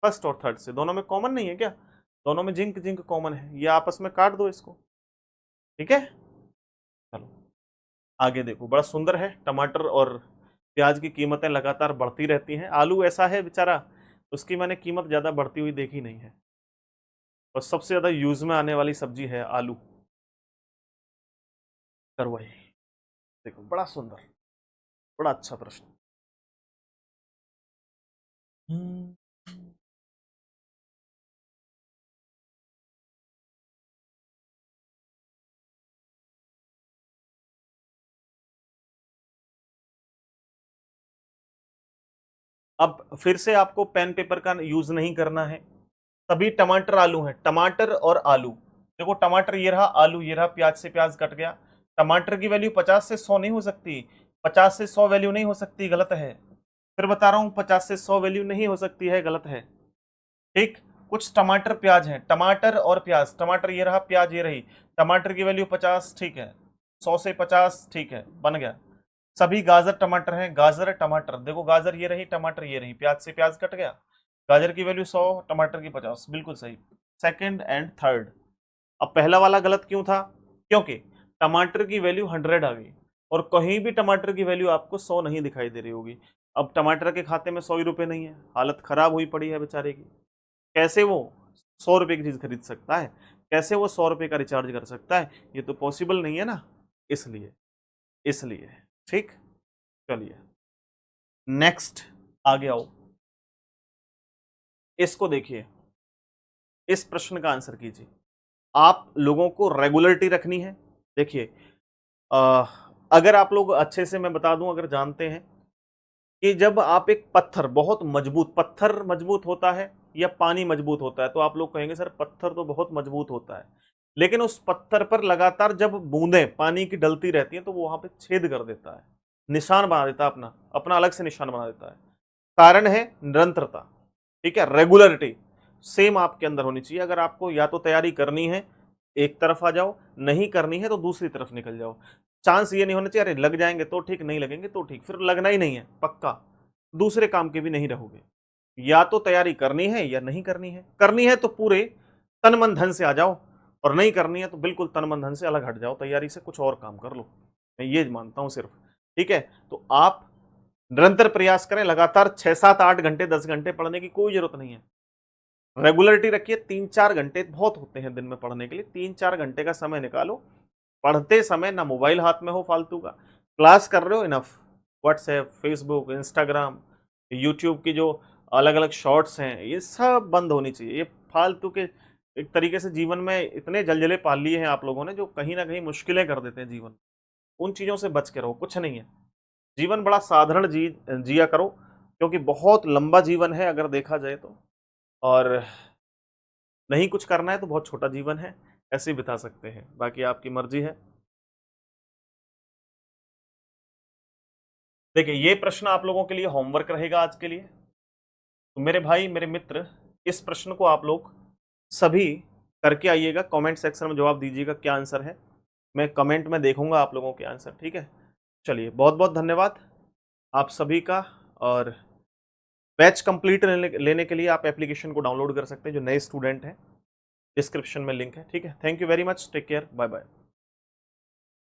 फर्स्ट और थर्ड से। दोनों में कॉमन नहीं है क्या? दोनों में जिंक जिंक कॉमन है, ये आपस में काट दो इसको, ठीक है। चलो आगे देखो, बड़ा सुंदर है। टमाटर और प्याज की कीमतें लगातार बढ़ती रहती हैं। आलू ऐसा है बेचारा, उसकी मैंने कीमत ज्यादा बढ़ती हुई देखी नहीं है, और सबसे ज्यादा यूज में आने वाली सब्जी है आलू। करवाई, देखो बड़ा सुंदर, बड़ा अच्छा प्रश्न। हम्म, अब फिर से आपको पेन पेपर का यूज नहीं करना है। तभी टमाटर आलू है, टमाटर और आलू। देखो टमाटर ये रहा, आलू ये रहा, प्याज से प्याज कट गया। टमाटर की वैल्यू 50 से 100 नहीं हो सकती, 50 से 100 वैल्यू नहीं हो सकती, गलत है। फिर बता रहा हूं 50 से 100 वैल्यू नहीं हो सकती है, गलत है। ठीक, कुछ टमाटर प्याज है, टमाटर और प्याज, टमाटर ये रहा, प्याज ये रही। टमाटर की वैल्यू 50, ठीक है, 100 से 50, ठीक है, बन गया। सभी गाजर टमाटर हैं, गाजर टमाटर, देखो गाजर ये रही, टमाटर ये रही, प्याज से प्याज कट गया। गाजर की वैल्यू 100, टमाटर की 50, बिल्कुल सही। Second and third. अब पहला वाला गलत क्यों था? क्योंकि टमाटर की वैल्यू 100 आ गई, और कहीं भी टमाटर की वैल्यू आपको 100 नहीं दिखाई दे रही होगी। अब टमाटर के खाते में 100 ही रुपए नहीं है, हालत खराब हुई पड़ी है बेचारे की। कैसे वो 100 रुपए की चीज खरीद सकता है? कैसे वो 100 रुपए का रिचार्ज कर सकता है? ये तो पॉसिबल नहीं है ना, इसलिए, इसलिए। ठीक, चलिए नेक्स्ट, आगे आओ। इसको देखिए, इस प्रश्न का आंसर कीजिए। आप लोगों को रेगुलरिटी रखनी है। देखिए, अ, अगर आप लोग अच्छे से, मैं बता दूं, अगर जानते हैं कि जब आप एक पत्थर, बहुत मजबूत पत्थर मजबूत होता है या पानी मजबूत होता है, तो आप लोग कहेंगे सर पत्थर तो बहुत मजबूत होता है, लेकिन उस पत्थर पर लगातार जब बूंदें पानी की डलती रहती हैं तो वो वहां पे छेद कर देता है, निशान बना देता है, अपना अपना अलग से निशान बना देता है। कारण है निरंतरता, ठीक है, रेगुलरिटी सेम आपके अंदर होनी चाहिए। अगर आपको या तो तैयारी करनी है एक तरफ आ जाओ, नहीं करनी है तो दूसरी तरफ निकल जाओ। चांस ये नहीं होना चाहिए अरे लग जाएंगे तो ठीक, नहीं लगेंगे तो ठीक, फिर लगना ही नहीं है पक्का, दूसरे काम के भी नहीं रहोगे। या तो तैयारी करनी है या नहीं करनी है, करनी है तो पूरे तन मन धन से आ जाओ, और नहीं करनी है तो बिल्कुल तन मन धन से अलग हट जाओ, तैयारी से कुछ और काम कर लो। मैं ये मानता हूं सिर्फ, ठीक है। तो आप निरंतर प्रयास करें, लगातार 6, 7, 8 घंटे 10 घंटे पढ़ने की कोई जरूरत नहीं है। रेगुलरिटी रखिए, 3, 4 घंटे बहुत होते हैं दिन में पढ़ने के लिए, 3, 4 घंटे का समय निकालो। पढ़ते समय ना मोबाइल हाथ में हो फालतू का, क्लास कर रहे हो enough, WhatsApp, Facebook, Instagram, YouTube की जो अलग अलग शॉर्ट्स हैं ये सब बंद होनी चाहिए। ये फालतू के एक तरीके से जीवन में इतने जलजले पाल लिए हैं आप लोगों ने जो कहीं ना कहीं मुश्किलें कर देते हैं जीवन। उन चीज़ों से बच के रहो, कुछ नहीं है। जीवन बड़ा साधारण जिया करो, क्योंकि बहुत लंबा जीवन है अगर देखा जाए तो, और नहीं कुछ करना है तो बहुत छोटा जीवन है, ऐसे ही बिता सकते हैं, बाकी आपकी मर्जी है। देखिए ये प्रश्न आप लोगों के लिए होमवर्क रहेगा आज के लिए। तो मेरे भाई मेरे मित्र, इस प्रश्न को आप लोग सभी करके आइएगा, कमेंट सेक्शन में जवाब दीजिएगा क्या आंसर है। मैं कमेंट में देखूंगा आप लोगों के आंसर, ठीक है। चलिए बहुत बहुत धन्यवाद आप सभी का। और बैच कंप्लीट लेने के लिए आप एप्लीकेशन को डाउनलोड कर सकते हैं जो नए स्टूडेंट हैं, डिस्क्रिप्शन में लिंक है, ठीक है। Thank you very much, take care, bye bye.